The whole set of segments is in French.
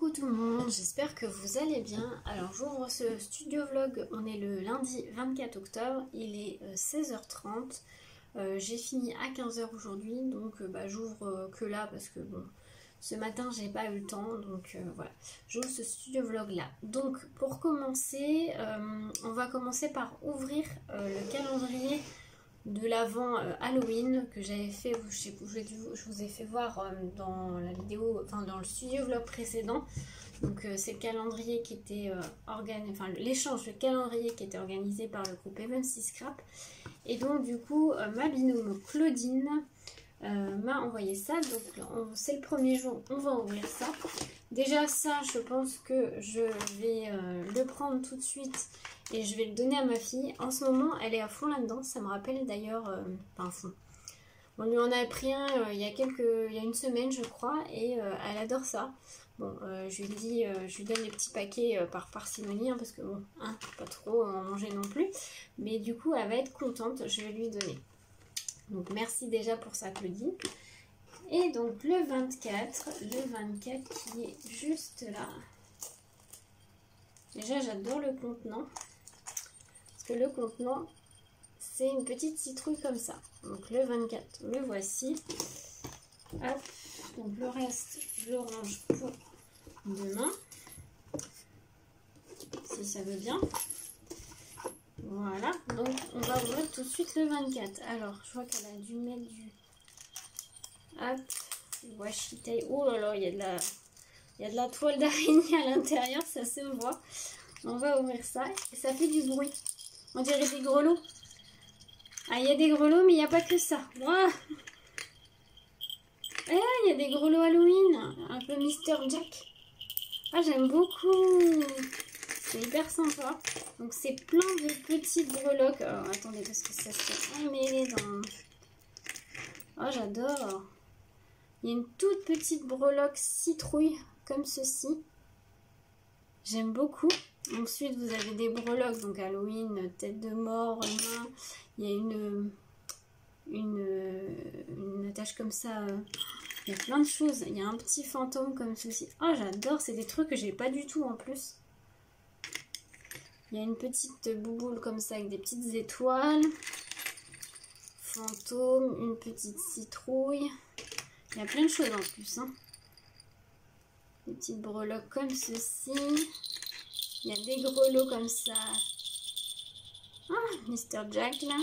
Coucou tout le monde, j'espère que vous allez bien. Alors j'ouvre ce studio vlog, on est le lundi 24 octobre, il est 16h30. J'ai fini à 15h aujourd'hui, donc j'ouvre que là parce que bon, ce matin j'ai pas eu le temps, donc voilà, j'ouvre ce studio vlog là. Donc pour commencer, on va commencer par ouvrir le calendrier de l'avant Halloween que j'avais fait, je vous ai fait voir dans la vidéo, enfin dans le studio vlog précédent. Donc c'est le calendrier qui était organisé, enfin l'échange de calendrier qui était organisé par le groupe Even Si Scrap. Et donc du coup ma binôme Claudine m'a envoyé ça, donc c'est le premier jour, on va ouvrir ça. Déjà ça, je pense que je vais le prendre tout de suite et je vais le donner à ma fille. En ce moment, elle est à fond là-dedans, ça me rappelle d'ailleurs, enfin à fond. On lui en a pris un il y a une semaine je crois, et elle adore ça. Bon, je lui dis, je lui donne les petits paquets par parcimonie, hein, parce que bon, hein, pas trop en manger non plus. Mais du coup, elle va être contente, je vais lui donner. Donc merci déjà pour ça Claudie. Et donc le 24 qui est juste là. Déjà j'adore le contenant. Parce que le contenant, c'est une petite citrouille comme ça. Donc le 24, le voici. Hop, donc le reste, je le range pour demain. Si ça veut bien. Voilà, donc on va ouvrir tout de suite le 24. Alors, je vois qu'elle a dû mettre du... Hop, washi tape. Oh là là, il y a de la toile d'araignée à l'intérieur, ça se voit. On va ouvrir ça et ça fait du bruit. On dirait des grelots. Ah, il y a des grelots, mais il n'y a pas que ça. Wow. Eh, il y a des grelots Halloween, un peu Mister Jack. Ah, j'aime beaucoup. C'est hyper sympa. Donc c'est plein de petites breloques. Alors attendez, parce que ça se fait emmêler dans... Oh, j'adore. Il y a une toute petite breloque citrouille comme ceci. J'aime beaucoup. Ensuite vous avez des breloques, donc Halloween, tête de mort, main. Il y a une attache comme ça. Il y a plein de choses. Il y a un petit fantôme comme ceci. Oh, j'adore. C'est des trucs que j'ai pas du tout en plus. Il y a une petite bouboule comme ça avec des petites étoiles. Fantôme, une petite citrouille. Il y a plein de choses en plus. Hein. Des petites breloques comme ceci. Il y a des grelots comme ça. Ah, Mister Jack là.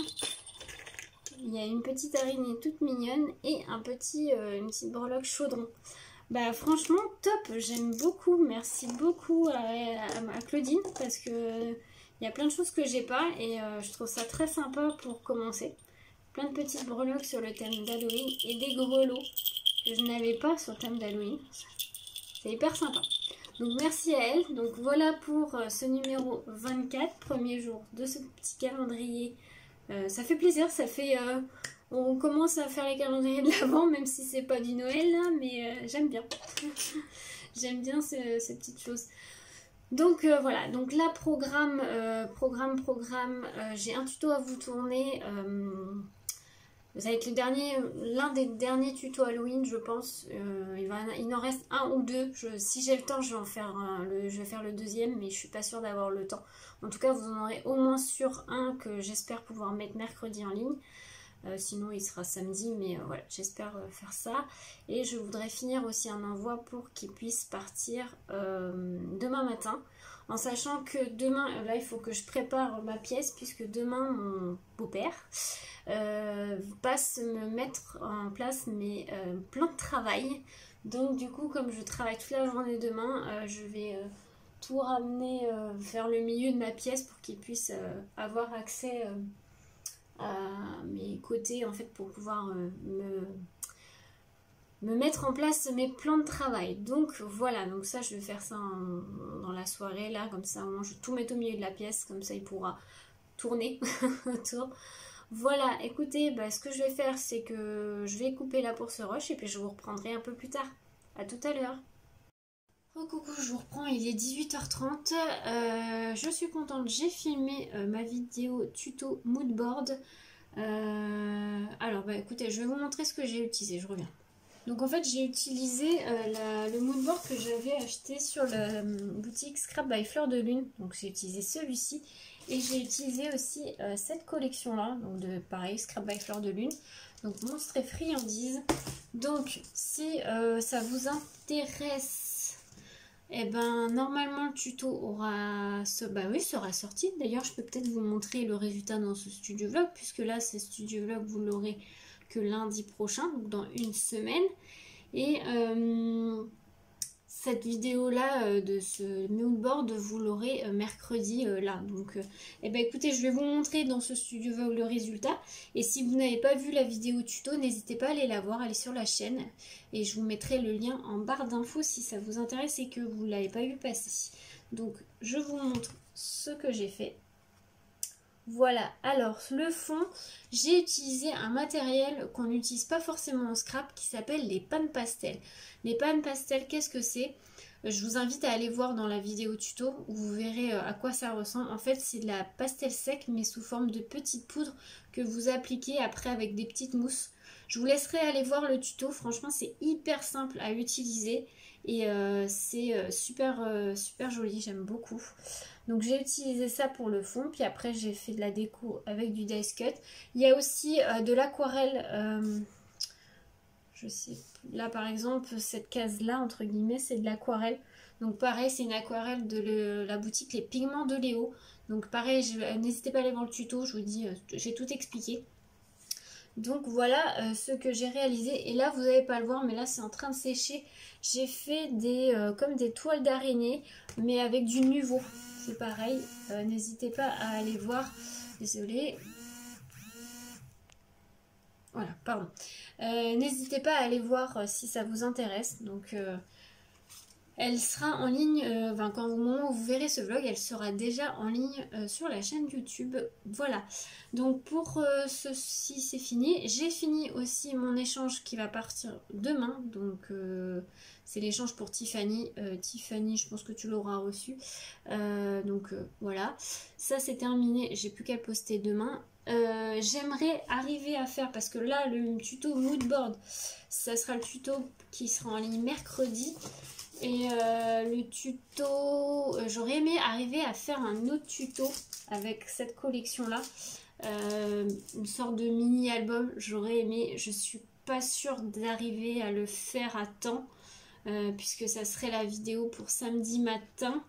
Il y a une petite araignée toute mignonne et une petite breloque chaudron. Bah franchement top, j'aime beaucoup, merci beaucoup à Claudine parce que il y a plein de choses que j'ai pas et je trouve ça très sympa pour commencer. Plein de petites breloques sur le thème d'Halloween et des grelots que je n'avais pas sur le thème d'Halloween. C'est hyper sympa. Donc merci à elle. Donc voilà pour ce numéro 24, premier jour de ce petit calendrier. Ça fait plaisir, ça fait... on commence à faire les calendriers de l'Avent, même si c'est pas du Noël, là, mais j'aime bien. J'aime bien ces petites choses. Donc voilà, donc là, programme, j'ai un tuto à vous tourner. Ça va être l'un des derniers tutos Halloween, je pense. Il en reste un ou deux. Si j'ai le temps, je vais en faire je vais faire le deuxième, mais je suis pas sûre d'avoir le temps. En tout cas, vous en aurez au moins sur un que j'espère pouvoir mettre mercredi en ligne. Sinon, il sera samedi, mais voilà, j'espère faire ça. Et je voudrais finir aussi un envoi pour qu'il puisse partir demain matin. En sachant que demain, là, il faut que je prépare ma pièce, puisque demain, mon beau-père passe me mettre en place mes plans de travail. Donc, du coup, comme je travaille toute la journée demain, je vais tout ramener vers le milieu de ma pièce pour qu'il puisse avoir accès à mes côtés, en fait, pour pouvoir me mettre en place mes plans de travail. Donc voilà, donc ça je vais faire ça dans la soirée là, comme ça je tout mets au milieu de la pièce, comme ça il pourra tourner autour. Voilà, écoutez, ce que je vais faire c'est que je vais couper là pour ce rush et puis je vous reprendrai un peu plus tard. À tout à l'heure. Oh coucou, je vous reprends, il est 18h30, je suis contente, j'ai filmé ma vidéo tuto moodboard. Alors écoutez, je vais vous montrer ce que j'ai utilisé, je reviens. Donc en fait j'ai utilisé le moodboard que j'avais acheté sur la boutique Scrap by Fleur de Lune. Donc j'ai utilisé celui-ci et j'ai utilisé aussi cette collection là, donc de pareil Scrap by Fleur de Lune. Donc monstres et friandises. Donc si ça vous intéresse, et ben normalement le tuto aura sera sorti. D'ailleurs je peux peut-être vous montrer le résultat dans ce studio vlog, puisque là c'est studio vlog, vous l'aurez que lundi prochain, donc dans une semaine. Et cette vidéo là de ce moodboard vous l'aurez mercredi là. Donc et ben écoutez, je vais vous montrer dans ce studio vlog le résultat. Et si vous n'avez pas vu la vidéo tuto, n'hésitez pas à aller la voir, aller sur la chaîne. Et je vous mettrai le lien en barre d'infos si ça vous intéresse et que vous ne l'avez pas vu passer. Donc je vous montre ce que j'ai fait. Voilà, alors le fond, j'ai utilisé un matériel qu'on n'utilise pas forcément en scrap qui s'appelle les pannes pastel. Les pannes pastel, qu'est-ce que c'est? Je vous invite à aller voir dans la vidéo tuto où vous verrez à quoi ça ressemble. En fait, c'est de la pastel sec mais sous forme de petites poudres que vous appliquez après avec des petites mousses. Je vous laisserai aller voir le tuto, franchement c'est hyper simple à utiliser et c'est super joli, j'aime beaucoup. Donc j'ai utilisé ça pour le fond, puis après j'ai fait de la déco avec du dice cut. Il y a aussi de l'aquarelle, je sais, là par exemple cette case là entre guillemets c'est de l'aquarelle. Donc pareil c'est une aquarelle de la boutique Les Pigments de Léo. Donc pareil, n'hésitez pas à aller voir le tuto, je vous dis, j'ai tout expliqué. Donc voilà ce que j'ai réalisé. Et là vous n'allez pas le voir mais là c'est en train de sécher. J'ai fait comme des toiles d'araignée mais avec du Nuvo. C'est pareil, n'hésitez pas à aller voir. Désolée. Voilà, pardon. N'hésitez pas à aller voir si ça vous intéresse. Donc elle sera en ligne, au moment où vous verrez ce vlog, elle sera déjà en ligne sur la chaîne YouTube. Voilà, donc pour ceci c'est fini. J'ai fini aussi mon échange qui va partir demain. Donc c'est l'échange pour Tiffany. Tiffany, je pense que tu l'auras reçu. Voilà, ça c'est terminé. J'ai plus qu'à le poster demain. J'aimerais arriver à faire, parce que là le tuto moodboard, ça sera le tuto qui sera en ligne mercredi. Et le tuto, j'aurais aimé arriver à faire un autre tuto avec cette collection là, une sorte de mini album. J'aurais aimé, je suis pas sûre d'arriver à le faire à temps puisque ça serait la vidéo pour samedi matin.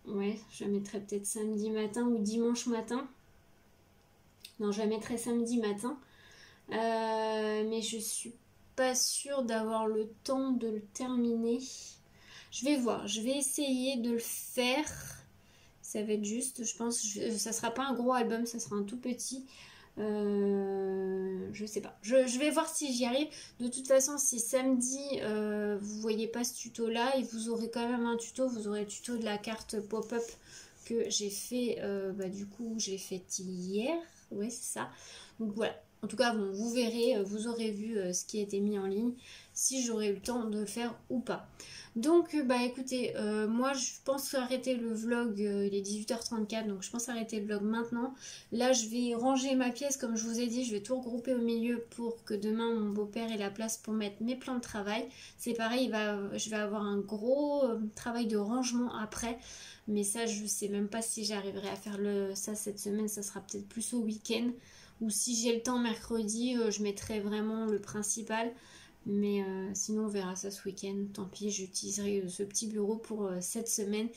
Ouais, je la mettrai peut-être samedi matin ou dimanche matin. Non, je la mettrai samedi matin, mais je suis pas sûre d'avoir le temps de le terminer. Je vais voir, je vais essayer de le faire. Ça va être juste, je pense, ça sera pas un gros album, ça sera un tout petit. Je sais pas, je vais voir si j'y arrive. De toute façon, si samedi vous voyez pas ce tuto là, et vous aurez quand même un tuto, vous aurez le tuto de la carte pop-up que j'ai fait, du coup j'ai fait hier, ouais c'est ça. Donc voilà. En tout cas, bon, vous verrez, vous aurez vu ce qui a été mis en ligne, si j'aurai eu le temps de le faire ou pas. Donc, écoutez, moi je pense arrêter le vlog, il est 18h34, donc je pense arrêter le vlog maintenant. Là, je vais ranger ma pièce, comme je vous ai dit, je vais tout regrouper au milieu pour que demain mon beau-père ait la place pour mettre mes plans de travail. C'est pareil, je vais avoir un gros travail de rangement après. Mais ça, je ne sais même pas si j'arriverai à faire ça cette semaine, ça sera peut-être plus au week-end. Ou si j'ai le temps mercredi, je mettrai vraiment le principal. Mais sinon on verra ça ce week-end. Tant pis, j'utiliserai ce petit bureau pour cette semaine.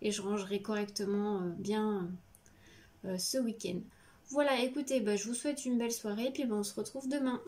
Et je rangerai correctement bien ce week-end. Voilà, écoutez, je vous souhaite une belle soirée. Et puis on se retrouve demain.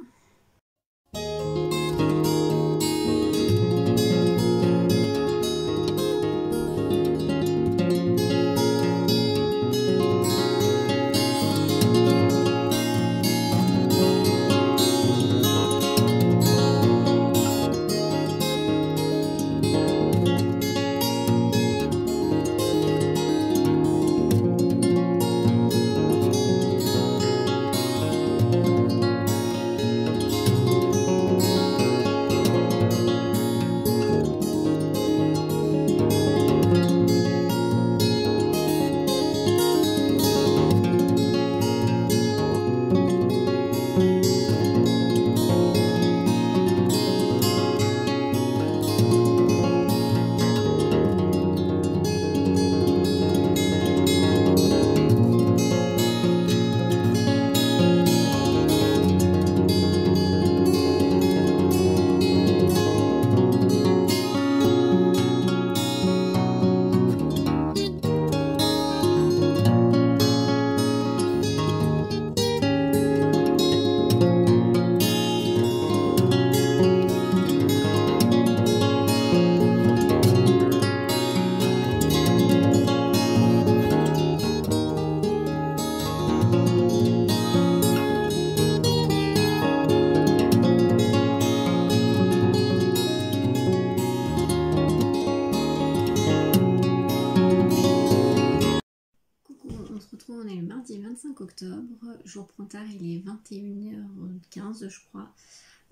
25 octobre, jour prend tard, il est 21h15 je crois.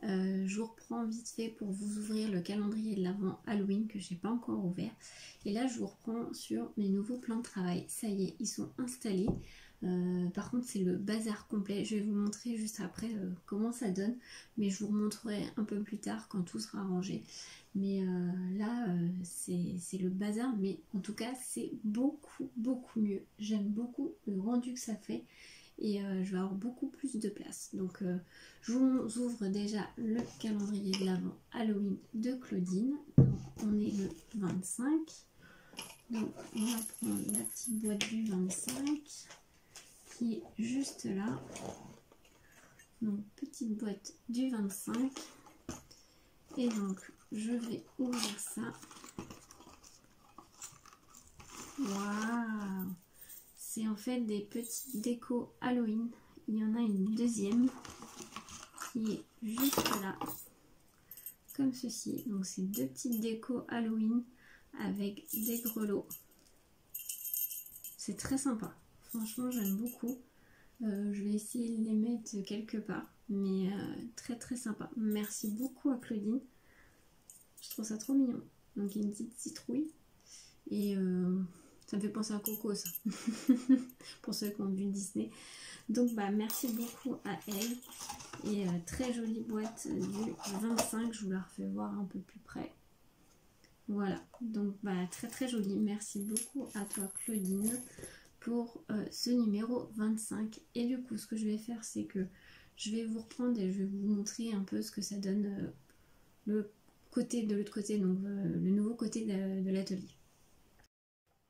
Je vous reprends vite fait pour vous ouvrir le calendrier de l'avant Halloween que j'ai pas encore ouvert. Et là je vous reprends sur mes nouveaux plans de travail. Ça y est, ils sont installés. Par contre c'est le bazar complet. Je vais vous montrer juste après comment ça donne. Mais je vous remontrerai un peu plus tard quand tout sera rangé. Mais là c'est le bazar. Mais en tout cas c'est beaucoup mieux. J'aime beaucoup le rendu que ça fait. Et je vais avoir beaucoup plus de place. Donc je vous ouvre déjà le calendrier de l'avant Halloween de Claudine. Donc on est le 25. Donc on va prendre la petite boîte du 25 qui est juste là. Donc petite boîte du 25. Et donc je vais ouvrir ça. Waouh! C'est en fait des petites décos Halloween. Il y en a une deuxième qui est juste là, comme ceci. Donc c'est deux petites décos Halloween avec des grelots. C'est très sympa. Franchement, j'aime beaucoup. Je vais essayer de les mettre quelque part, mais très sympa. Merci beaucoup à Claudine. Je trouve ça trop mignon. Donc il y a une petite citrouille et ça me fait penser à Coco, ça. Pour ceux qui ont vu Disney. Donc bah merci beaucoup à elle. Et très jolie boîte du 25. Je vous la refais voir un peu plus près. Voilà. Donc bah très jolie. Merci beaucoup à toi Claudine pour ce numéro 25. Et du coup ce que je vais faire c'est que je vais vous reprendre et je vais vous montrer un peu ce que ça donne le côté de l'autre côté. Donc le nouveau côté de l'atelier.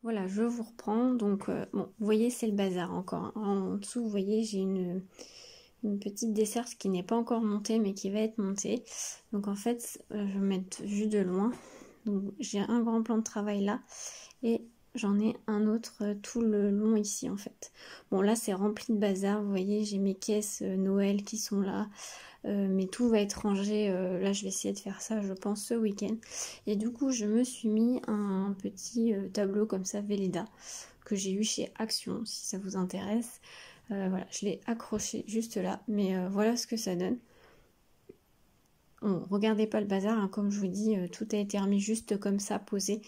Voilà, je vous reprends. Donc, bon, vous voyez, c'est le bazar encore. En dessous, vous voyez, j'ai une petite desserte qui n'est pas encore montée, mais qui va être montée. Donc, en fait, je vais mettre vue de loin. Donc, j'ai un grand plan de travail là. Et j'en ai un autre tout le long ici, en fait. Bon, là, c'est rempli de bazar. Vous voyez, j'ai mes caisses Noël qui sont là. Mais tout va être rangé, là je vais essayer de faire ça je pense ce week-end. Et du coup je me suis mis un petit tableau comme ça Velleda que j'ai eu chez Action si ça vous intéresse. Voilà, je l'ai accroché juste là, mais voilà ce que ça donne. Bon, regardez pas le bazar, hein, comme je vous dis, tout a été remis juste comme ça, posé.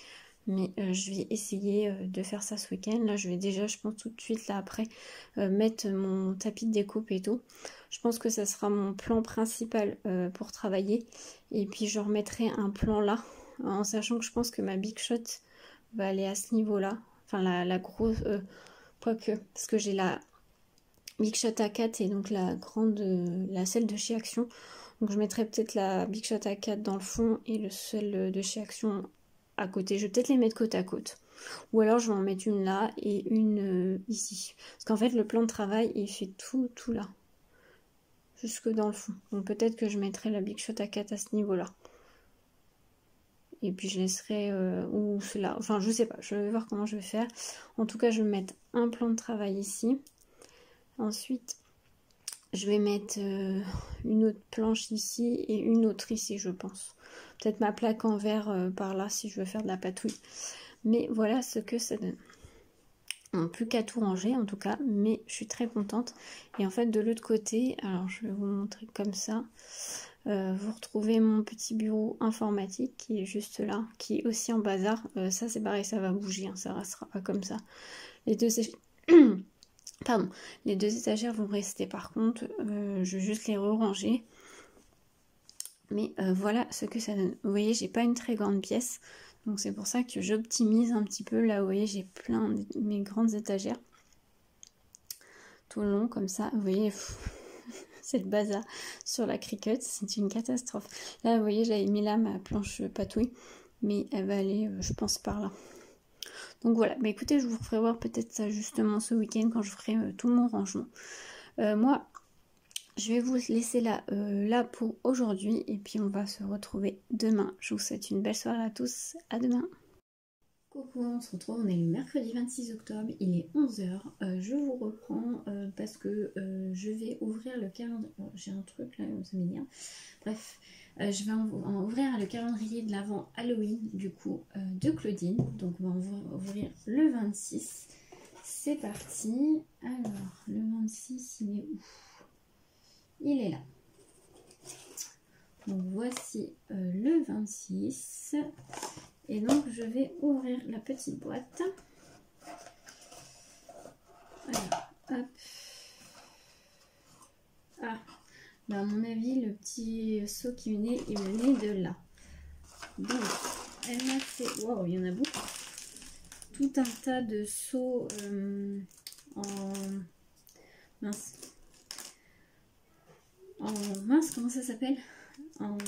Mais je vais essayer de faire ça ce week-end. Là, je vais déjà, je pense tout de suite, là après, mettre mon tapis de découpe et tout. Je pense que ça sera mon plan principal pour travailler. Et puis, je remettrai un plan là, en sachant que je pense que ma Big Shot va aller à ce niveau-là. Enfin, la grosse, quoique, parce que j'ai la Big Shot A4 et donc la grande, celle de chez Action. Donc, je mettrai peut-être la Big Shot A4 dans le fond et celle de chez Action à côté. Je vais peut-être les mettre côte à côte. Ou alors je vais en mettre une là et une ici. Parce qu'en fait le plan de travail il fait tout là. Jusque dans le fond. Donc peut-être que je mettrai la Big Shot A4 à ce niveau là. Et puis je laisserai ou cela. Enfin je sais pas. Je vais voir comment je vais faire. En tout cas je vais mettre un plan de travail ici. Ensuite je vais mettre une autre planche ici et une autre ici je pense. Peut-être ma plaque en verre par là si je veux faire de la patouille. Mais voilà ce que ça donne. Bon, plus qu'à tout ranger en tout cas, mais je suis très contente. Et en fait de l'autre côté, alors je vais vous montrer comme ça. Vous retrouvez mon petit bureau informatique qui est juste là, qui est aussi en bazar. Ça c'est pareil, ça va bouger, hein, ça restera pas comme ça. Les deux Pardon, les deux étagères vont rester par contre, je vais juste les re-ranger. Mais voilà ce que ça donne. Vous voyez, j'ai pas une très grande pièce. Donc c'est pour ça que j'optimise un petit peu. Là, vous voyez, j'ai plein de mes grandes étagères. Tout le long, comme ça. Vous voyez, c'est le bazar sur la Cricut. C'est une catastrophe. Là, vous voyez, j'avais mis là ma planche patouille. Mais elle va aller, je pense, par là. Donc voilà. Bah écoutez, je vous ferai voir peut-être ça justement ce week-end quand je ferai tout mon rangement. Moi... je vais vous laisser là pour aujourd'hui et puis on va se retrouver demain. Je vous souhaite une belle soirée à tous. À demain. Coucou, on se retrouve, on est le mercredi 26 octobre, il est 11 h. Je vous reprends parce que je vais ouvrir le calendrier. Oh, j'ai un truc là, ça m'énerve. Bref, je vais en ouvrir le calendrier de l'avant Halloween du coup de Claudine. Donc on va ouvrir le 26. c'est parti. Alors, le 26, il est où? Il est là. Donc, voici le 26. Et donc, je vais ouvrir la petite boîte. Alors, hop. Ah, bah à mon avis, le petit seau qui venait, il venait de là. Donc, elle m'a fait... Wow, il y en a beaucoup. Tout un tas de seaux en... Mince. Mince, comment ça s'appelle? Bon,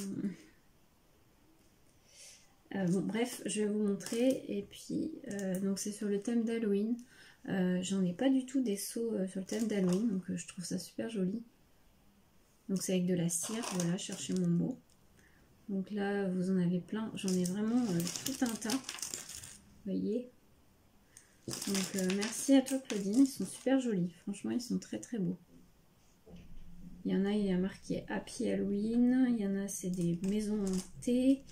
bref, je vais vous montrer. Et puis, donc c'est sur le thème d'Halloween. J'en ai pas du tout des seaux sur le thème d'Halloween, donc je trouve ça super joli. Donc c'est avec de la cire, voilà, cherchez mon mot. Donc là, vous en avez plein. J'en ai vraiment tout un tas. Vous voyez? Donc merci à toi Claudine, ils sont super jolis. Franchement, ils sont très très beaux. Il y en a, il y a marqué Happy Halloween. Il y en a, c'est des maisons hantées.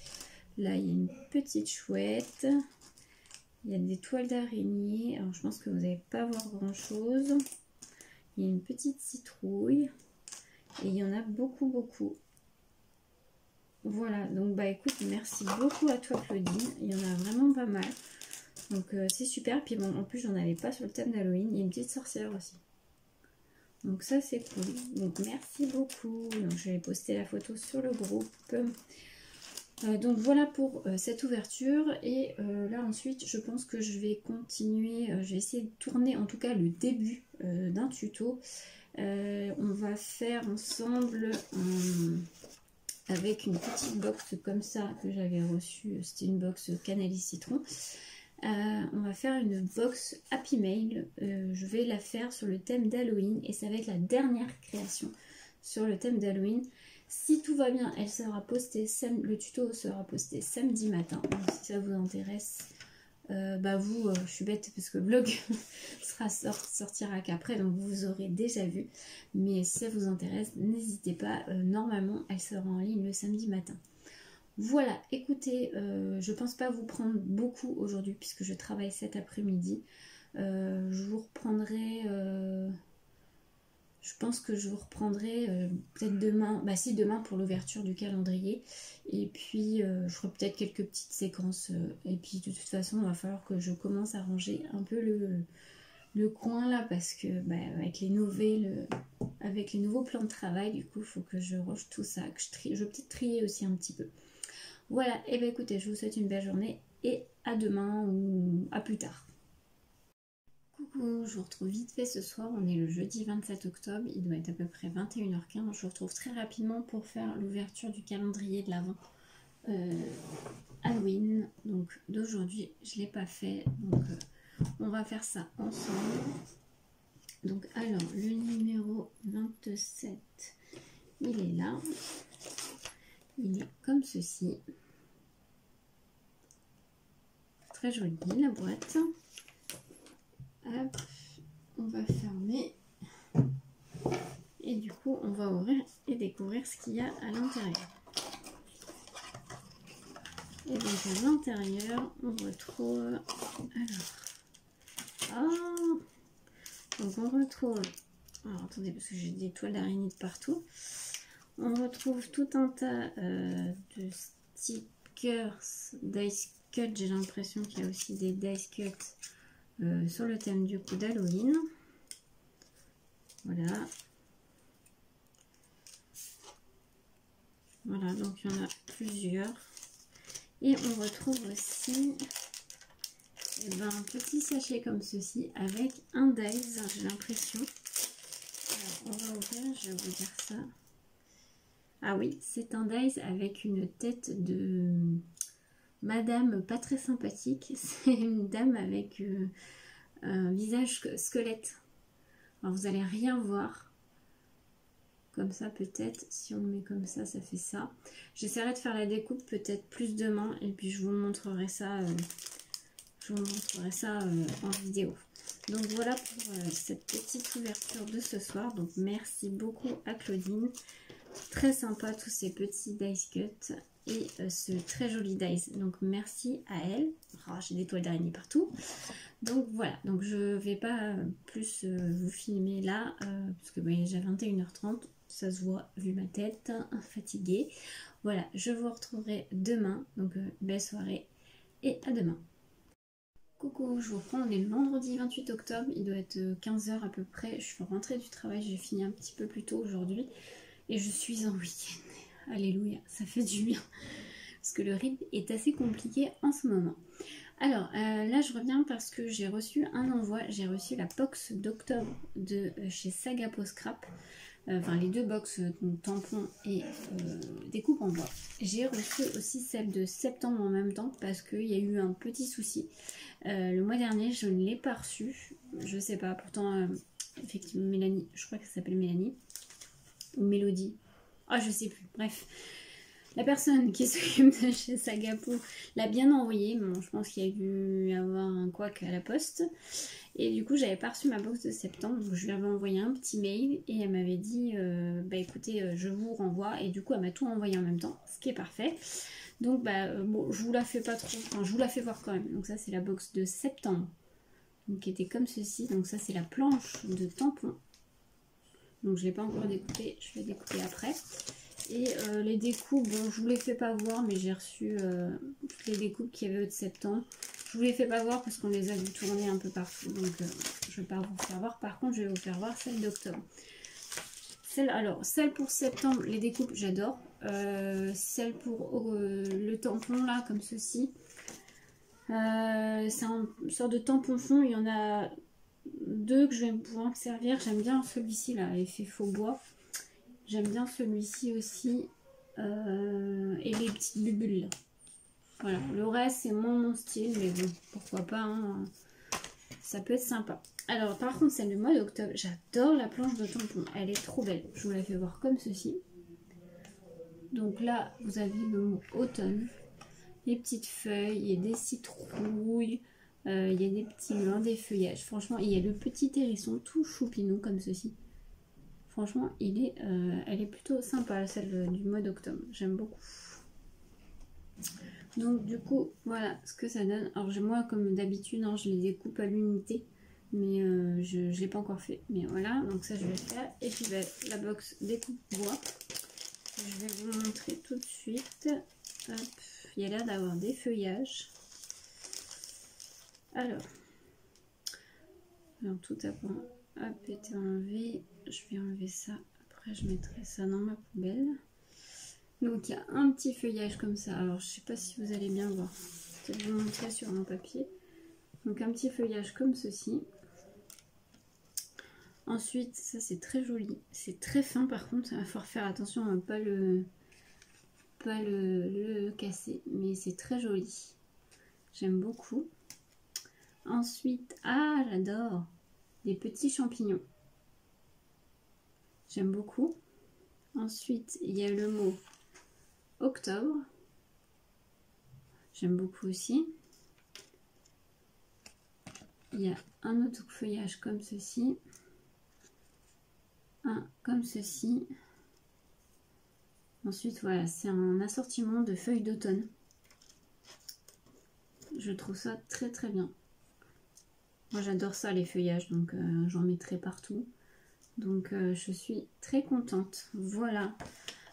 Là, il y a une petite chouette. Il y a des toiles d'araignée. Alors, je pense que vous n'allez pas voir grand-chose. Il y a une petite citrouille. Et il y en a beaucoup, beaucoup. Voilà. Donc, bah écoute, merci beaucoup à toi, Claudine. Il y en a vraiment pas mal. Donc, c'est super. Puis bon, en plus, j'en avais pas sur le thème d'Halloween. Il y a une petite sorcière aussi. Donc, ça, c'est cool. Donc, merci beaucoup. Donc, je vais poster la photo sur le groupe. Donc voilà pour cette ouverture et là ensuite je pense que je vais continuer, je vais essayer de tourner en tout cas le début d'un tuto. On va faire ensemble avec une petite box comme ça que j'avais reçue, c'était une box Cannelle Citron. On va faire une box Happy Mail, je vais la faire sur le thème d'Halloween et ça va être la dernière création sur le thème d'Halloween. Si tout va bien, elle sera postée, le tuto sera posté samedi matin. Donc, si ça vous intéresse, je suis bête parce que le vlog sortira qu'après, donc vous aurez déjà vu. Mais si ça vous intéresse, n'hésitez pas. Normalement, elle sera en ligne le samedi matin. Voilà, écoutez, je pense pas vous prendre beaucoup aujourd'hui puisque je travaille cet après-midi. Je vous reprendrai... Je pense que je vous reprendrai peut-être demain, si demain pour l'ouverture du calendrier. Et puis je ferai peut-être quelques petites séquences. Et puis de toute façon, il va falloir que je commence à ranger un peu le coin là. Parce que avec les nouveaux plans de travail, du coup, il faut que je range tout ça. Que je vais peut-être trier aussi un petit peu. Voilà, et bien écoutez, je vous souhaite une belle journée. Et à demain ou à plus tard. Coucou, je vous retrouve vite fait ce soir, on est le jeudi 27 octobre, il doit être à peu près 21h15, je vous retrouve très rapidement pour faire l'ouverture du calendrier de l'Avent Halloween, donc d'aujourd'hui je ne l'ai pas fait, donc on va faire ça ensemble. Donc alors, le numéro 27, il est là, il est comme ceci, très jolie la boîte. Hop, on va fermer et du coup on va ouvrir et découvrir ce qu'il y a à l'intérieur. Et donc à l'intérieur on retrouve donc on retrouve, alors attendez parce que j'ai des toiles d'araignée de partout, on retrouve tout un tas de stickers dice cut, j'ai l'impression qu'il y a aussi des dice cut sur le thème du coup d'Halloween. Voilà. Voilà, donc il y en a plusieurs. Et on retrouve aussi un petit sachet comme ceci avec un dice, j'ai l'impression. On va ouvrir, je vais vous dire ça. Ah oui, c'est un dice avec une tête de madame pas très sympathique. C'est une dame avec un visage squelette. Alors vous allez rien voir. Comme ça peut-être, si on le met comme ça, ça fait ça. J'essaierai de faire la découpe peut-être plus demain et puis je vous montrerai ça, en vidéo. Donc voilà pour cette petite ouverture de ce soir. Donc merci beaucoup à Claudine. très sympa tous ces petits dice cut et ce très joli dice. Donc merci à elle. Oh, j'ai des toiles d'araignée partout. Donc voilà, donc je vais pas plus vous filmer là parce que j'ai 21h30, ça se voit vu ma tête fatiguée. Voilà, je vous retrouverai demain, donc belle soirée et à demain. Coucou, je vous reprends, on est le vendredi 28 octobre, il doit être 15h à peu près, je suis rentrée du travail, j'ai fini un petit peu plus tôt aujourd'hui et je suis en week-end. Alléluia, ça fait du bien parce que le rythme est assez compliqué en ce moment. Alors là je reviens parce que j'ai reçu un envoi, j'ai reçu la box d'octobre de chez Sagapo Scrap. Enfin les deux box tampons et découpe en bois. J'ai reçu aussi celle de septembre en même temps parce qu'il y a eu un petit souci. Le mois dernier je ne l'ai pas reçu, je sais pas, pourtant effectivement Mélanie, je crois que ça s'appelle Mélanie ou Mélodie, ah je sais plus, bref. La personne qui s'occupe de chez Sagapo l'a bien envoyé. Bon, je pense qu'il y a dû avoir un couac à la poste. Et du coup, j'avais pas reçu ma box de septembre. Donc, je lui avais envoyé un petit mail et elle m'avait dit bah écoutez, je vous renvoie. Et du coup, elle m'a tout envoyé en même temps, ce qui est parfait. Donc, bon, je vous la fais pas trop. Enfin, je vous la fais voir quand même. Donc, ça, c'est la box de septembre. Donc, qui était comme ceci. Donc, ça, c'est la planche de tampon. Donc, je l'ai pas encore découpée. Je vais découper après. Et les découpes, bon, je vous les fais pas voir, mais j'ai reçu toutes les découpes qu'il y avait de septembre. Je vous les fais pas voir parce qu'on les a dû tourner un peu partout, donc je vais pas vous faire voir. Par contre, je vais vous faire voir celle d'octobre. Alors, celle pour septembre, les découpes, j'adore. Celle pour le tampon, là, comme ceci. C'est une sorte de tampon fond. Il y en a deux que je vais pouvoir me servir. J'aime bien celui-ci, là, effet faux bois. J'aime bien celui-ci aussi. Et les petites bubules là. Voilà, le reste c'est moins mon style, mais bon, pourquoi pas, hein, ça peut être sympa. Alors par contre celle du mois d'octobre, j'adore la planche de tampon, elle est trop belle. Je vous la fais voir comme ceci. Donc là vous avez le mot automne, les petites feuilles, il y a des citrouilles, il y a des petits murs, des feuillages. Franchement, il y a le petit hérisson tout choupinou comme ceci. Franchement, elle est plutôt sympa, celle du mois d'octobre. J'aime beaucoup. Donc, du coup, voilà ce que ça donne. Alors, moi, comme d'habitude, hein, je les découpe à l'unité. Mais je ne l'ai pas encore fait. Mais voilà, donc ça, je vais le faire. Et puis, la box découpe bois. Je vais vous montrer tout de suite. Hop. Il y a l'air d'avoir des feuillages. Alors, tout à point. Hop, été enlevé. Je vais enlever ça. Après, je mettrai ça dans ma poubelle. Donc, il y a un petit feuillage comme ça. Alors, je sais pas si vous allez bien voir. Je vais vous montrer sur mon papier. Donc, un petit feuillage comme ceci. Ensuite, ça, c'est très joli. C'est très fin, par contre. Il va falloir faire attention à ne pas le casser. Mais c'est très joli. J'aime beaucoup. Ensuite, ah, j'adore. Des petits champignons. J'aime beaucoup. Ensuite, il y a le mot octobre. J'aime beaucoup aussi. Il y a un autre feuillage comme ceci. Un comme ceci. Ensuite, voilà, c'est un assortiment de feuilles d'automne. Je trouve ça très très bien. Moi, j'adore ça, les feuillages, donc j'en mettrai partout. Donc je suis très contente. Voilà.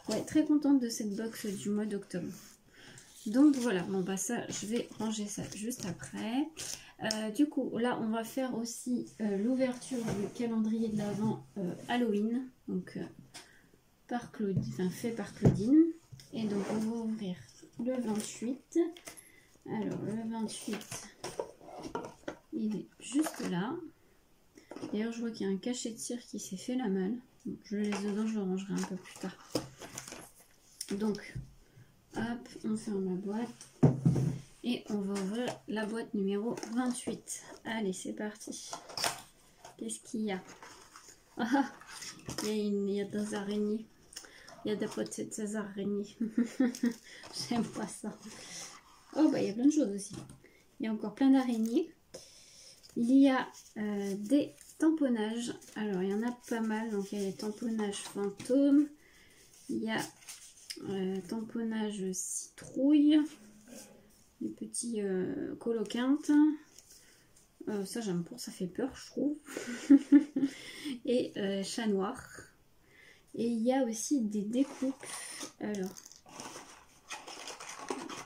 Ouais, très contente de cette box du mois d'octobre. Donc voilà, bon bah ça, je vais ranger ça juste après. Du coup, là, on va faire aussi l'ouverture du calendrier de l'Avent Halloween. Donc par Claudine, enfin fait par Claudine. Et donc on va ouvrir le 28. Alors le 28, il est juste là. D'ailleurs, je vois qu'il y a un cachet de cire qui s'est fait la malle. Donc, je le laisse dedans, je le rangerai un peu plus tard. Donc, hop, on ferme la boîte. Et on va ouvrir la boîte numéro 28. Allez, c'est parti. Qu'est-ce qu'il y a? Ah, il y a des araignées. Il y a des petites araignées. J'aime pas ça. Oh, bah, il y a plein de choses aussi. Il y a encore plein d'araignées. Il y a des tamponnages. Alors, il y en a pas mal. Donc, il y a des tamponnages fantômes. Il y a tamponnage citrouille, des petits coloquintes. Ça j'aime pas, ça fait peur je trouve. Et chat noir. Et il y a aussi des découpes. Alors,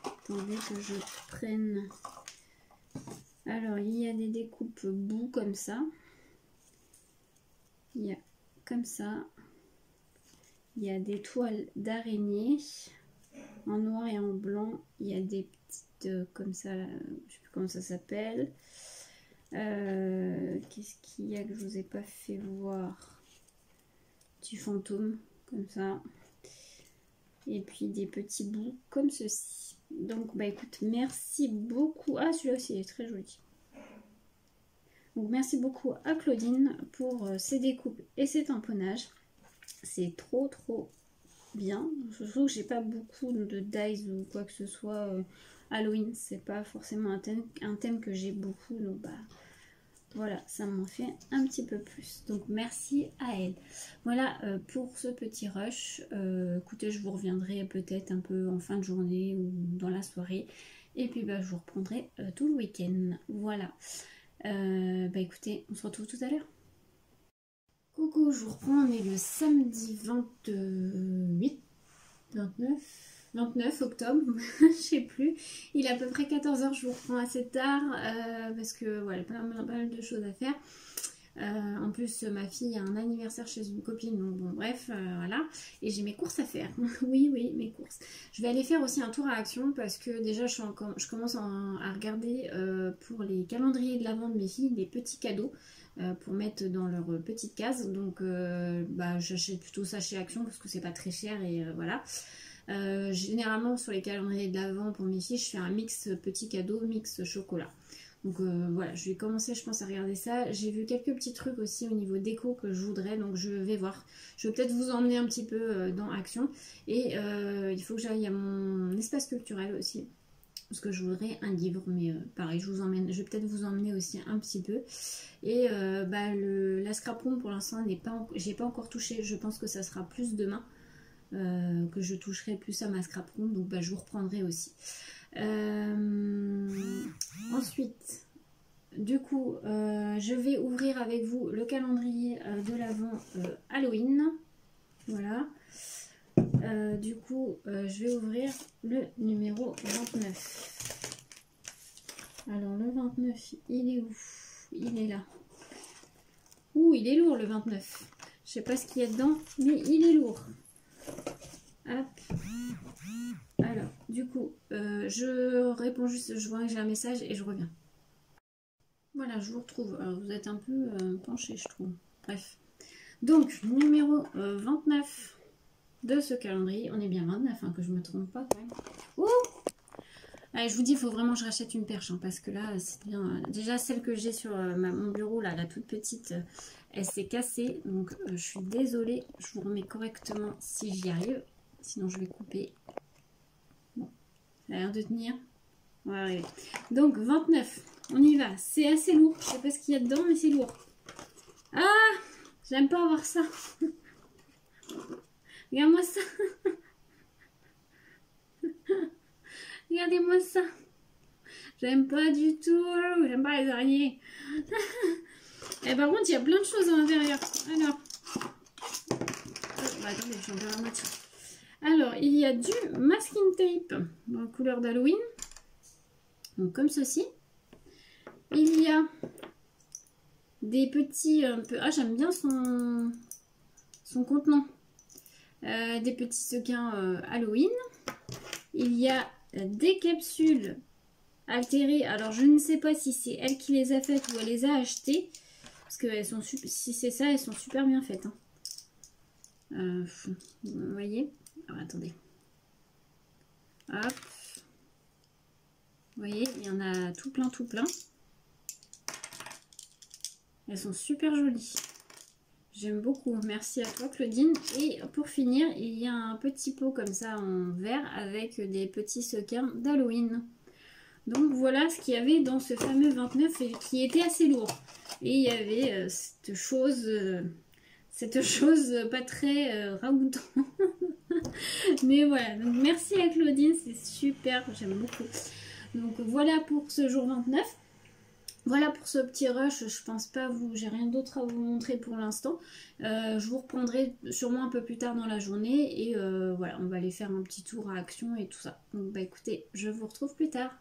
attendez que je prenne. Alors, il y a des découpes bout comme ça. Il y a comme ça. Il y a des toiles d'araignée en noir et en blanc. Il y a des petites comme ça, là, je sais plus comment ça s'appelle. Qu'est-ce qu'il y a que je vous ai pas fait voir? Petit fantôme comme ça. Et puis des petits bouts comme ceci. Donc bah écoute, merci beaucoup. Ah, celui-là aussi il est très joli. Donc merci beaucoup à Claudine pour ses découpes et ses tamponnages. C'est trop bien. Je trouve que j'ai pas beaucoup de dies ou quoi que ce soit. Halloween, c'est pas forcément un thème que j'ai beaucoup. Donc bah voilà, ça m'en fait un petit peu plus. Donc merci à elle. Voilà pour ce petit rush. Écoutez, je vous reviendrai peut-être un peu en fin de journée ou dans la soirée. Et puis bah, je vous reprendrai tout le week-end. Voilà. Bah écoutez, on se retrouve tout à l'heure. Coucou, je vous reprends. On est le samedi 29 octobre, je sais plus. Il est à peu près 14 h, je vous reprends assez tard parce que voilà, pas mal de choses à faire. En plus, ma fille a un anniversaire chez une copine, donc bon, bref, voilà. Et j'ai mes courses à faire. Oui, mes courses. Je vais aller faire aussi un tour à Action parce que déjà, je commence à regarder pour les calendriers de l'avant de mes filles, des petits cadeaux pour mettre dans leur petite case. Donc, bah, j'achète plutôt ça chez Action parce que c'est pas très cher et voilà. Généralement, sur les calendriers de l'avant pour mes filles, je fais un mix petit cadeau, mix chocolat. Donc voilà, je vais commencer je pense à regarder ça. J'ai vu quelques petits trucs aussi au niveau déco que je voudrais, donc je vais voir. Je vais peut-être vous emmener un petit peu dans Action. Et il faut que j'aille à mon espace culturel aussi. Parce que je voudrais un livre, mais pareil, je vais peut-être vous emmener aussi un petit peu. Et bah, la scrap room pour l'instant, j'ai pas encore touché. Je pense que ça sera plus demain que je toucherai plus à ma scrap room. Donc bah, je vous reprendrai aussi. Ensuite, du coup, je vais ouvrir avec vous le calendrier de l'avant Halloween. Voilà. Du coup, je vais ouvrir le numéro 29. Alors, le 29, il est où? Il est là. Ouh, il est lourd le 29. Je sais pas ce qu'il y a dedans, mais il est lourd. Hop. Alors, du coup, je réponds juste, je vois que j'ai un message et je reviens. Voilà, je vous retrouve. Alors, vous êtes un peu penché, je trouve. Bref. Donc, numéro 29 de ce calendrier. On est bien 29, hein, que je me trompe pas quand même. Ouh! Allez, je vous dis, il faut vraiment que je rachète une perche, hein, parce que là, c'est bien. Déjà, celle que j'ai sur mon bureau, là, la toute petite, elle s'est cassée. Donc, je suis désolée. Je vous remets correctement si j'y arrive. Sinon, je vais couper. Bon, ça a l'air de tenir. On va arriver. Donc, 29. On y va. C'est assez lourd. Je sais pas ce qu'il y a dedans, mais c'est lourd. Ah! J'aime pas avoir ça. Regarde-moi ça. Regardez-moi ça. J'aime pas du tout. J'aime pas les araignées. Et par contre, il y a plein de choses à l'intérieur. Alors. Bah, attendez, j'en perds la moitié. Alors, il y a du masking tape dans la couleur d'Halloween. Donc, comme ceci. Il y a des petits un peu... Ah, j'aime bien son contenant. Des petits sequins Halloween. Il y a des capsules altérées. Alors, je ne sais pas si c'est elle qui les a faites ou elle les a achetées. Parce que elles sont si c'est ça, elles sont super bien faites. Hein. Vous voyez? Alors, attendez. Hop. Vous voyez, il y en a tout plein, tout plein. Elles sont super jolies. J'aime beaucoup. Merci à toi, Claudine. Et pour finir, il y a un petit pot comme ça en verre avec des petits sequins d'Halloween. Donc voilà ce qu'il y avait dans ce fameux 29 et qui était assez lourd. Et il y avait cette chose, cette chose pas très ragoûtante. Mais voilà, donc merci à Claudine, c'est super, j'aime beaucoup. Donc voilà pour ce jour 29. Voilà pour ce petit rush, je pense pas vous, j'ai rien d'autre à vous montrer pour l'instant. Je vous reprendrai sûrement un peu plus tard dans la journée et voilà, on va aller faire un petit tour à Action et tout ça. Donc bah écoutez, je vous retrouve plus tard.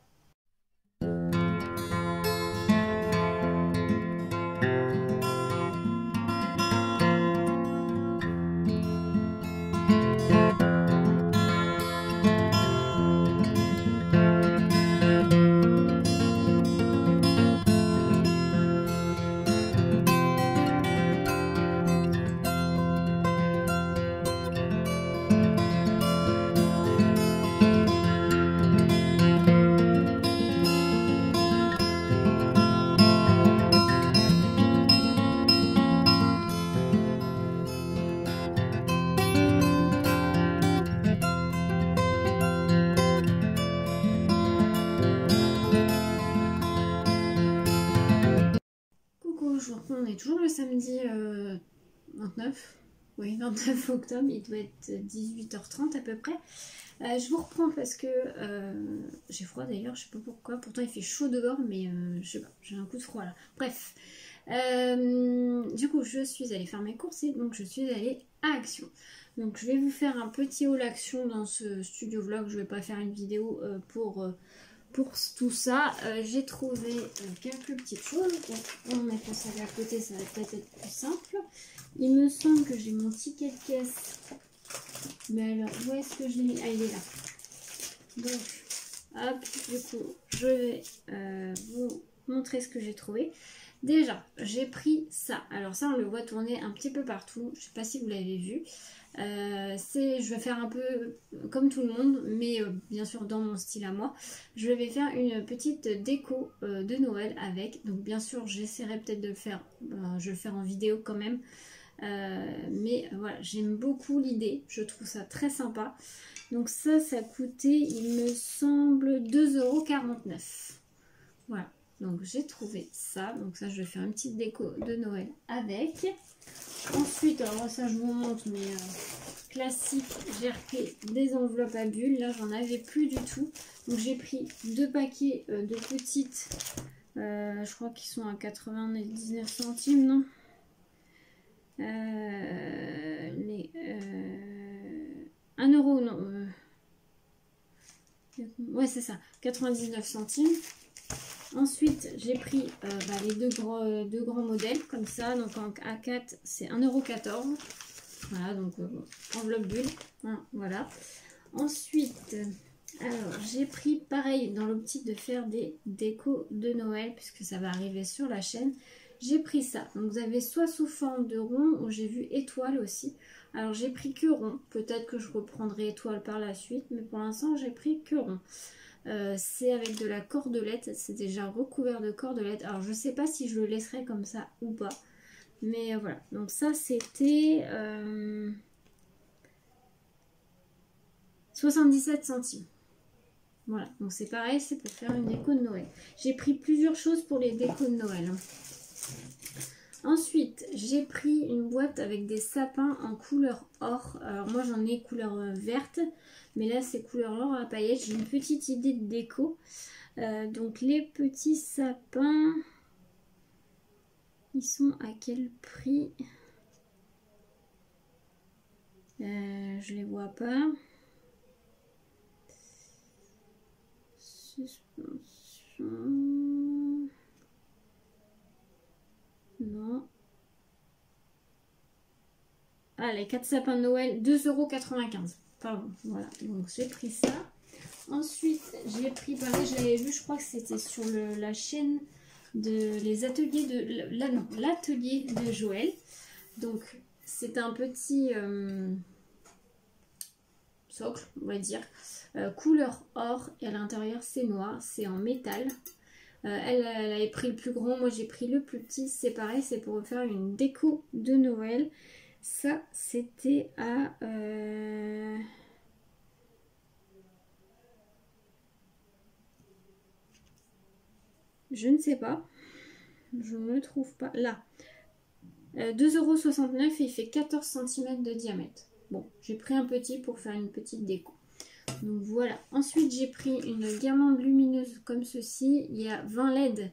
On est toujours le samedi 29, oui 29 octobre, il doit être 18h30 à peu près. Je vous reprends parce que j'ai froid d'ailleurs, je sais pas pourquoi, pourtant il fait chaud dehors mais je sais pas, j'ai un coup de froid là. Bref, du coup je suis allée faire mes courses et donc je suis allée à Action. Donc je vais vous faire un petit haul Action dans ce studio vlog, je vais pas faire une vidéo pour tout ça. J'ai trouvé quelques petites choses. Donc, on va mettre ça à côté, ça va peut-être être plus simple. Il me semble que j'ai mon ticket de caisse. Mais alors, où est-ce que je l'ai mis? Ah, il est là. Donc, hop, du coup, je vais vous montrer ce que j'ai trouvé. Déjà, j'ai pris ça. Alors ça, on le voit tourner un petit peu partout. Je sais pas si vous l'avez vu. Je vais faire un peu comme tout le monde, mais bien sûr dans mon style à moi. Je vais faire une petite déco de Noël avec. Donc bien sûr, j'essaierai peut-être de le faire. Je vais le faire en vidéo quand même. Mais voilà, j'aime beaucoup l'idée. Je trouve ça très sympa. Donc ça coûtait, il me semble, 2,49 €. Voilà. Donc j'ai trouvé ça. Donc ça, je vais faire une petite déco de Noël avec. Ensuite, alors ça je vous montre, mais classique, j'ai repris des enveloppes à bulles. Là, j'en avais plus du tout. Donc j'ai pris 2 paquets de petites. Je crois qu'ils sont à 99 centimes, non les 1 euro, non. Ouais, c'est ça, 99 centimes. Ensuite, j'ai pris les deux grands modèles comme ça. Donc en A4, c'est 1,14 €. Voilà, donc enveloppe bulle. Hein, voilà. Ensuite, alors j'ai pris pareil dans l'optique de faire des décos de Noël puisque ça va arriver sur la chaîne. J'ai pris ça. Donc vous avez soit sous forme de rond ou j'ai vu étoile aussi. Alors j'ai pris que rond. Peut-être que je reprendrai étoile par la suite, mais pour l'instant j'ai pris que rond. C'est avec de la cordelette, c'est déjà recouvert de cordelette. Alors je sais pas si je le laisserai comme ça ou pas, mais voilà. Donc ça c'était 77 centimes. Voilà, donc c'est pareil, c'est pour faire une déco de Noël. J'ai pris plusieurs choses pour les décos de Noël. Ensuite, j'ai pris une boîte avec des sapins en couleur or. Alors moi j'en ai couleur verte, mais là c'est couleur or à paillettes. J'ai une petite idée de déco. Donc les petits sapins, ils sont à quel prix? Je les vois pas. Suspension. Non. Ah, les 4 sapins de Noël, 2,95 €. Pardon, voilà. Donc j'ai pris ça. Ensuite, j'ai pris, pareil, je l'avais vu, je crois que c'était sur la chaîne de les ateliers de... Là, non, l'atelier de Joël. Donc, c'est un petit socle, on va dire, couleur or. Et à l'intérieur, c'est noir, c'est en métal. Elle avait pris le plus grand, moi j'ai pris le plus petit. C'est pareil, c'est pour faire une déco de Noël. Ça, c'était à... je ne sais pas. Je ne le trouve pas. Là. 2,69 € et il fait 14 cm de diamètre. Bon, j'ai pris un petit pour faire une petite déco. Donc voilà. Ensuite, j'ai pris une guirlande lumineuse comme ceci. Il y a 20 LED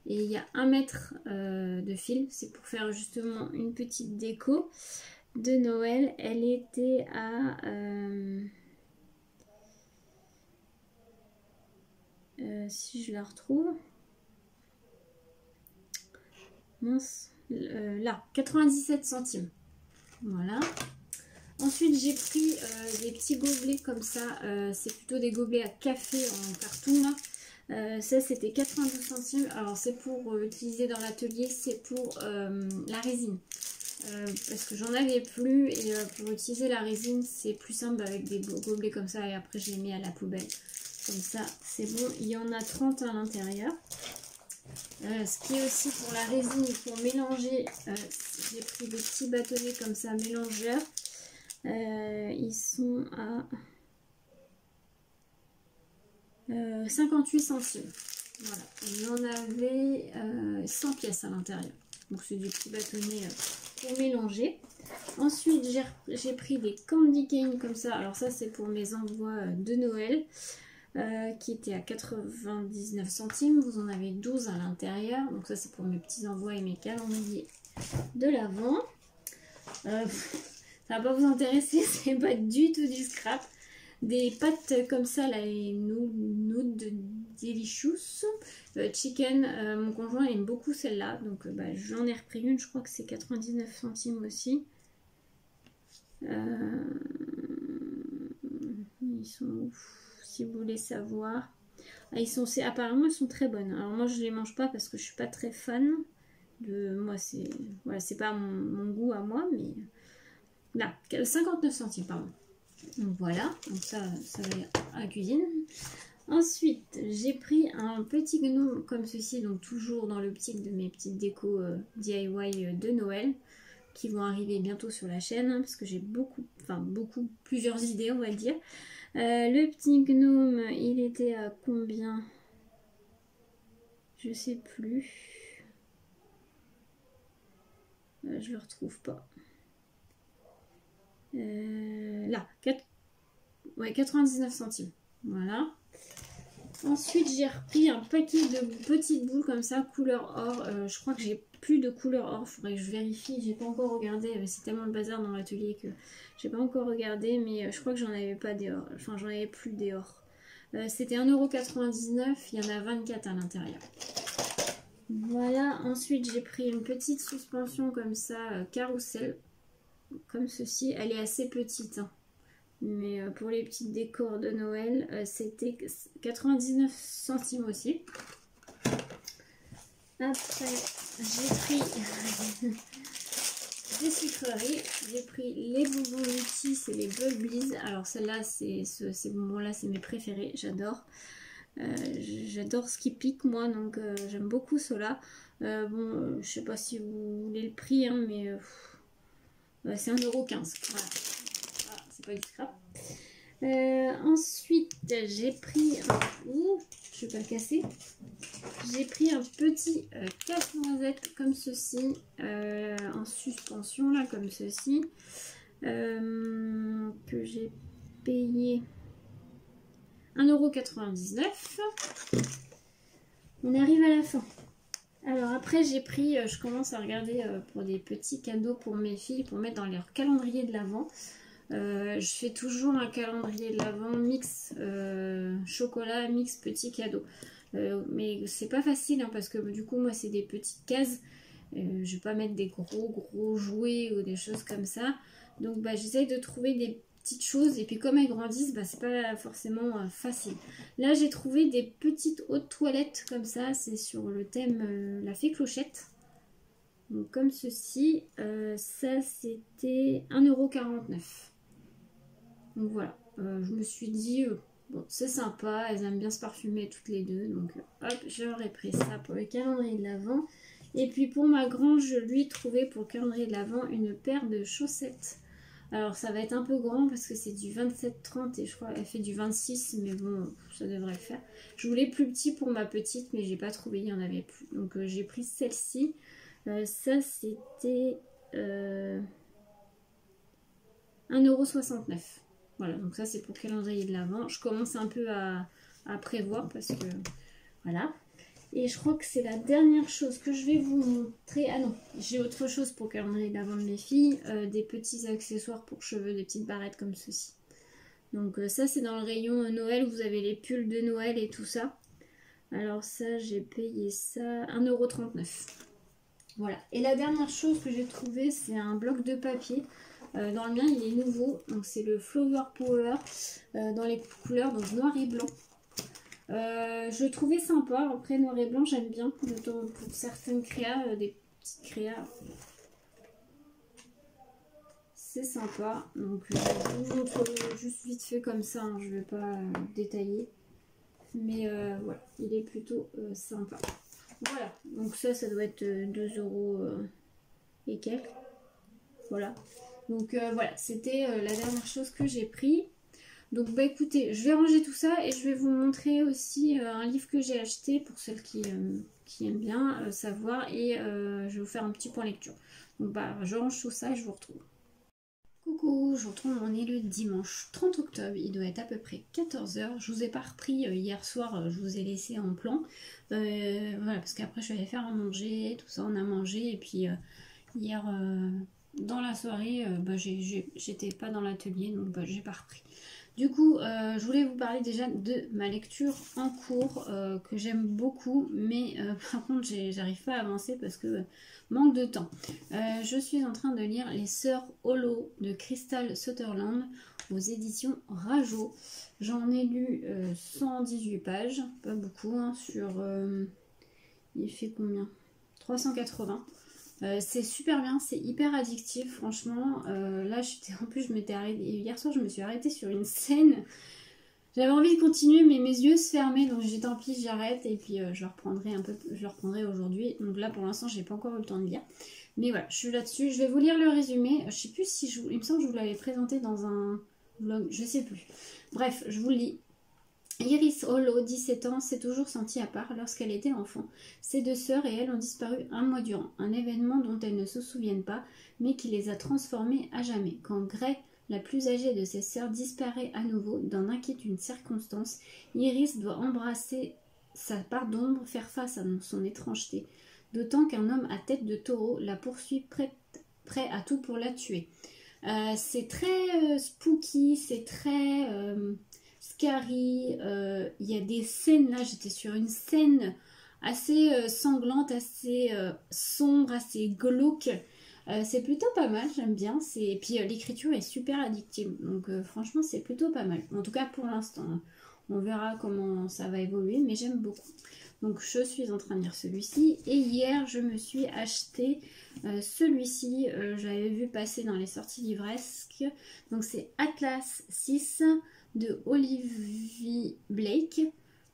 et il y a 1 mètre de fil. C'est pour faire justement une petite déco de Noël. Elle était à... si je la retrouve... Mince. Là, 97 centimes. Voilà. Ensuite, j'ai pris des petits gobelets comme ça. C'est plutôt des gobelets à café en carton là. Ça, c'était 92 centimes. Alors, c'est pour utiliser dans l'atelier, c'est pour la résine. Parce que j'en avais plus et pour utiliser la résine, c'est plus simple avec des gobelets comme ça et après, je les mets à la poubelle. Comme ça, c'est bon. Il y en a 30 à l'intérieur. Ce qui est aussi pour la résine, pour mélanger, j'ai pris des petits bâtonnets comme ça, mélangeurs. Ils sont à 58 centimes. Voilà. Il y en avait 100 pièces à l'intérieur. Donc c'est des petits bâtonnets pour mélanger. Ensuite, j'ai pris des candy cane comme ça. Alors ça, c'est pour mes envois de Noël. Qui était à 99 centimes. Vous en avez 12 à l'intérieur. Donc ça, c'est pour mes petits envois et mes calendriers de l'Avent. Ça va pas vous intéresser, c'est pas du tout du scrap. Des pâtes comme ça, là, les Nude Delicious Chicken. Mon conjoint aime beaucoup celle-là. Donc j'en ai repris une. Je crois que c'est 99 centimes aussi. Ils sont ouf. Si vous voulez savoir. Apparemment elles sont très bonnes. Alors moi je les mange pas parce que je suis pas très fan de moi, c'est voilà, c'est pas mon goût à moi, mais là 59 centimes pardon. Donc voilà, donc ça va à la cuisine. Ensuite j'ai pris un petit gnome comme ceci, donc toujours dans l'optique de mes petites décos DIY de Noël qui vont arriver bientôt sur la chaîne, hein, parce que j'ai plusieurs idées on va dire. Le petit gnome, il était à combien? Je sais plus. Je le retrouve pas. Là, 99 centimes. Voilà. Ensuite, j'ai repris un paquet de petites boules comme ça, couleur or. Je crois que j'ai plus de couleur or. Il faudrait que je vérifie. J'ai pas encore regardé. C'est tellement le bazar dans l'atelier que j'ai pas encore regardé. Mais je crois que j'en avais pas des or. Enfin, j'en avais plus des or. C'était 1,99 €. Il y en a 24 à l'intérieur. Voilà. Ensuite, j'ai pris une petite suspension comme ça, carrousel. Comme ceci. Elle est assez petite. Hein. Mais pour les petites décors de Noël, c'était 99 centimes aussi. Après, j'ai pris des sucreries. J'ai pris les bonbons Lutti, c'est les Bubblies. Alors celle-là, ces bonbons-là, c'est mes préférés. J'adore. J'adore ce qui pique, moi, donc j'aime beaucoup cela. Bon, je sais pas si vous voulez le prix, hein, mais c'est 1,15 €. Voilà. C'est pas du scrap. Ensuite, j'ai pris je vais pas le casser. J'ai pris un petit casse-noisette comme ceci, en suspension là, comme ceci, que j'ai payé 1,99 €. On arrive à la fin. Alors après j'ai pris, je commence à regarder pour des petits cadeaux pour mes filles, pour mettre dans leur calendrier de l'Avent. Je fais toujours un calendrier de l'Avent mix chocolat, mix petit cadeau. Mais c'est pas facile hein, parce que du coup moi c'est des petites cases. Je vais pas mettre des gros jouets ou des choses comme ça. Donc j'essaye de trouver des petites choses et puis comme elles grandissent, c'est pas forcément facile. Là j'ai trouvé des petites hautes toilettes comme ça, c'est sur le thème la fée Clochette. Donc comme ceci, ça c'était 1,49 €. Donc voilà, je me suis dit, bon c'est sympa, elles aiment bien se parfumer toutes les deux, donc hop, j'aurais pris ça pour le calendrier de l'Avent. Et puis pour ma grande, je lui ai trouvé pour le calendrier de l'Avent une paire de chaussettes. Alors ça va être un peu grand parce que c'est du 27-30 et je crois qu'elle fait du 26, mais bon, ça devrait le faire. Je voulais plus petit pour ma petite, mais j'ai pas trouvé, il y en avait plus. Donc j'ai pris celle-ci. Ça c'était 1,69 €. Voilà, donc ça c'est pour le calendrier de l'Avent. Je commence un peu à prévoir parce que voilà. Et je crois que c'est la dernière chose que je vais vous montrer. Ah non, j'ai autre chose pour le calendrier de l'Avent de mes filles. Des petits accessoires pour cheveux, des petites barrettes comme ceci. Donc ça c'est dans le rayon Noël, vous avez les pulls de Noël et tout ça. Alors ça j'ai payé ça 1,39 €. Voilà. Et la dernière chose que j'ai trouvé, c'est un bloc de papier. Dans le mien, il est nouveau. Donc c'est le Flower Power dans les couleurs donc noir et blanc. Je le trouvais sympa. Après noir et blanc, j'aime bien. Pour certaines créas, des petites créas. C'est sympa. Donc je vous montre juste vite fait comme ça. Hein. Je ne vais pas détailler. Mais voilà, il est plutôt sympa. Voilà, donc ça doit être 2 € et quelques. Voilà. Donc voilà, c'était la dernière chose que j'ai pris. Donc bah écoutez, je vais ranger tout ça et je vais vous montrer aussi un livre que j'ai acheté pour celles qui aiment bien savoir. Et je vais vous faire un petit point lecture. Donc bah je range tout ça et je vous retrouve. Coucou, je vous retrouve, on est le dimanche 30 octobre, il doit être à peu près 14 h. Je vous ai pas repris hier soir, je vous ai laissé en plan. Voilà, parce qu'après je suis allée faire à manger, tout ça, on a mangé. Et puis hier, dans la soirée, j'étais pas dans l'atelier, donc j'ai pas repris. Du coup, je voulais vous parler déjà de ma lecture en cours que j'aime beaucoup, mais par contre, j'arrive pas à avancer parce que manque de temps. Je suis en train de lire Les Sœurs Hollow de Crystal Sutherland aux éditions Rajo. J'en ai lu 118 pages, pas beaucoup, hein, sur... il fait combien? 380. C'est super bien, c'est hyper addictif, franchement. Là, en plus, je m'étais arrêtée. Hier soir, je me suis arrêtée sur une scène. J'avais envie de continuer, mais mes yeux se fermaient, donc j'ai dit tant pis, j'arrête. Et puis, je le reprendrai aujourd'hui. Donc là, pour l'instant, j'ai pas encore eu le temps de lire. Mais voilà, je suis là-dessus. Je vais vous lire le résumé. Je sais plus si il me semble que je vous l'avais présenté dans un vlog, je sais plus. Bref, je vous le lis. Iris Hollow, 17 ans, s'est toujours sentie à part lorsqu'elle était enfant. Ses deux sœurs et elle ont disparu un mois durant, un événement dont elles ne se souviennent pas, mais qui les a transformées à jamais. Quand Grey, la plus âgée de ses sœurs, disparaît à nouveau dans d'inquiétudes circonstances, Iris doit embrasser sa part d'ombre, faire face à son étrangeté, d'autant qu'un homme à tête de taureau la poursuit prêt à tout pour la tuer. C'est très spooky, c'est très... scary, il y a des scènes, là j'étais sur une scène assez sanglante, assez sombre, assez glauque. C'est plutôt pas mal, j'aime bien. Et puis l'écriture est super addictive, donc franchement c'est plutôt pas mal. En tout cas pour l'instant, hein. On verra comment ça va évoluer, mais j'aime beaucoup. Donc je suis en train de lire celui-ci. Et hier je me suis acheté celui-ci. J'avais vu passer dans les sorties livresques. Donc c'est Atlas 6 de Olivia Blake.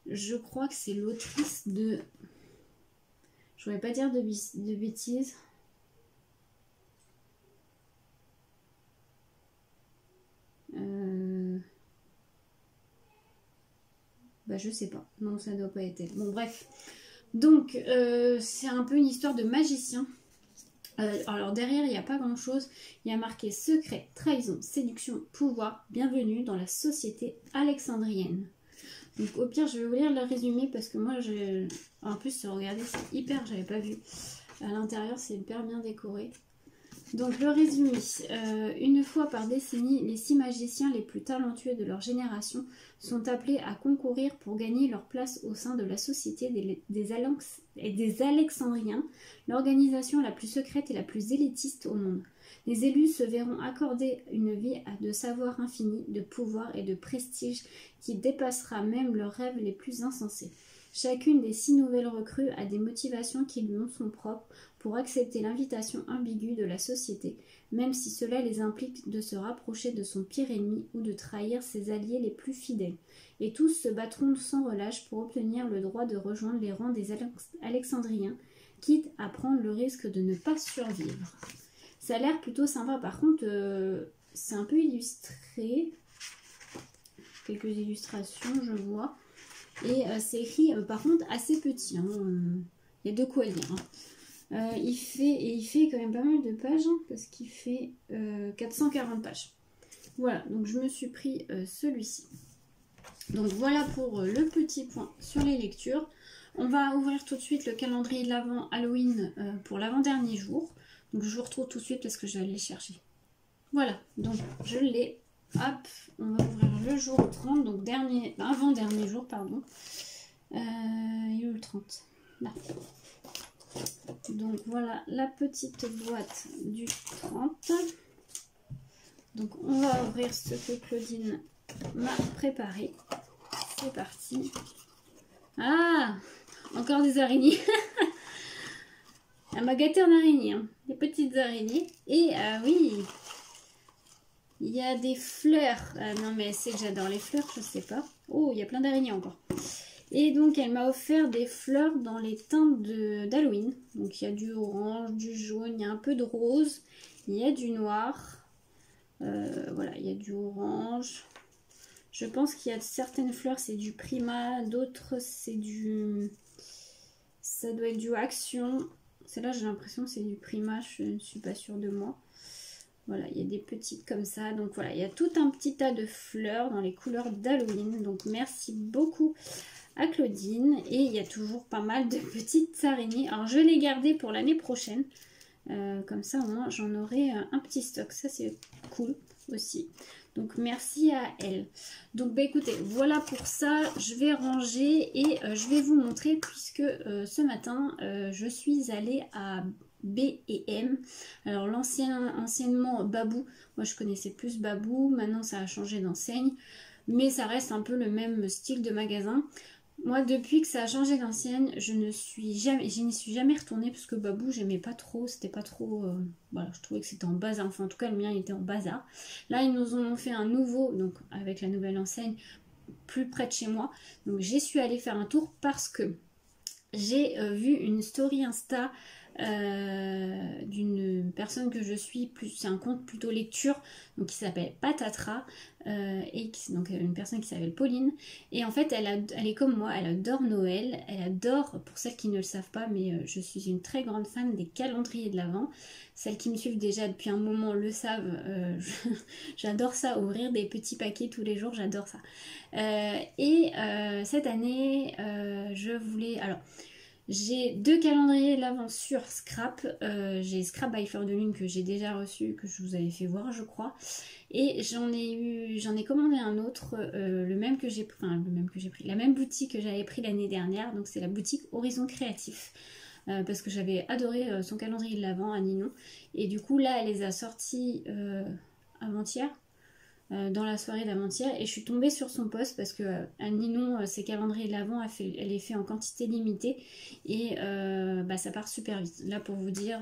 Je crois que c'est l'autrice de... Je ne voudrais pas dire de bêtises. Bah je sais pas. Non, ça doit pas être elle. Bon bref. Donc c'est un peu une histoire de magicien. Alors derrière il n'y a pas grand chose. Il y a marqué secret, trahison, séduction, pouvoir, bienvenue dans la société alexandrienne. Donc au pire je vais vous lire le résumé parce que moi en plus regardez c'est hyper, j'avais pas vu. À l'intérieur c'est hyper bien décoré. Donc le résumé, une fois par décennie, les 6 magiciens les plus talentueux de leur génération sont appelés à concourir pour gagner leur place au sein de la société des Alexandriens, l'organisation la plus secrète et la plus élitiste au monde. Les élus se verront accorder une vie de savoir infini, de pouvoir et de prestige qui dépassera même leurs rêves les plus insensés. Chacune des 6 nouvelles recrues a des motivations qui lui sont propres pour accepter l'invitation ambiguë de la société, même si cela les implique de se rapprocher de son pire ennemi ou de trahir ses alliés les plus fidèles. Et tous se battront sans relâche pour obtenir le droit de rejoindre les rangs des Alexandriens, quitte à prendre le risque de ne pas survivre. Ça a l'air plutôt sympa, par contre, c'est un peu illustré. Quelques illustrations, je vois. Et c'est écrit, par contre, assez petit. Hein. Il y a de quoi lire. Hein. Il fait quand même pas mal de pages, hein, parce qu'il fait 440 pages. Voilà, donc je me suis pris celui-ci. Donc voilà pour le petit point sur les lectures. On va ouvrir tout de suite le calendrier de l'Avent Halloween pour l'avant-dernier jour. Donc je vous retrouve tout de suite parce que je vais aller les chercher. Voilà, donc je l'ai. Hop, on va ouvrir le jour 30, donc avant-dernier jour, pardon. Il est le 30. Là. Donc voilà la petite boîte du 30. Donc on va ouvrir ce que Claudine m'a préparé. C'est parti. Ah, encore des araignées. Elle m'a gâté en araignée, hein. Des petites araignées. Et oui, il y a des fleurs. Ah non mais c'est que j'adore les fleurs, je sais pas. Oh, il y a plein d'araignées encore. Et donc elle m'a offert des fleurs dans les teintes d'Halloween. Donc il y a du orange, du jaune, il y a un peu de rose, il y a du noir. Voilà, il y a du orange. Je pense qu'il y a certaines fleurs, c'est du Prima, d'autres c'est du... Ça doit être du Action. Celle-là, j'ai l'impression que c'est du Prima, je ne suis pas sûre de moi. Voilà, il y a des petites comme ça. Donc voilà, il y a tout un petit tas de fleurs dans les couleurs d'Halloween. Donc merci beaucoup à Claudine. Et il y a toujours pas mal de petites araignées. Alors je vais les garder pour l'année prochaine. Comme ça au moins j'en aurai un petit stock. Ça c'est cool aussi. Donc merci à elle. Donc bah écoutez, voilà pour ça. Je vais ranger et je vais vous montrer puisque ce matin je suis allée à B&M. Alors anciennement Babou. Moi je connaissais plus Babou. Maintenant ça a changé d'enseigne. Mais ça reste un peu le même style de magasin. Moi, depuis que ça a changé d'enseigne, je n'y suis jamais retournée parce que Babou, j'aimais pas trop. C'était pas trop... voilà, je trouvais que c'était en bazar. Enfin, en tout cas, le mien, il était en bazar. Là, ils nous ont fait un nouveau, donc avec la nouvelle enseigne, plus près de chez moi. Donc, j'y suis allée faire un tour parce que j'ai vu une story Insta d'une personne que je suis, c'est un compte plutôt lecture, donc qui s'appelle Patatra, donc une personne qui s'appelle Pauline, et en fait elle est comme moi, elle adore Noël, elle adore, pour celles qui ne le savent pas, mais je suis une très grande fan des calendriers de l'Avent. Celles qui me suivent déjà depuis un moment le savent, j'adore ça, ouvrir des petits paquets tous les jours, j'adore ça. Cette année, je voulais... Alors, j'ai 2 calendriers de l'Avent sur Scrap. J'ai Scrap by Fleur de Lune que j'ai déjà reçu, que je vous avais fait voir je crois. Et j'en ai commandé un autre, le même que j'ai pris, la même boutique que j'avais pris l'année dernière. Donc c'est la boutique Horizon Créatif. Parce que j'avais adoré son calendrier de l'Avent à Ninon. Et du coup là elle les a sortis avant-hier. Dans la soirée d'avant-hier et je suis tombée sur son post parce que à Ninon ses calendriers de l'Avent elle est fait en quantité limitée et ça part super vite. Là pour vous dire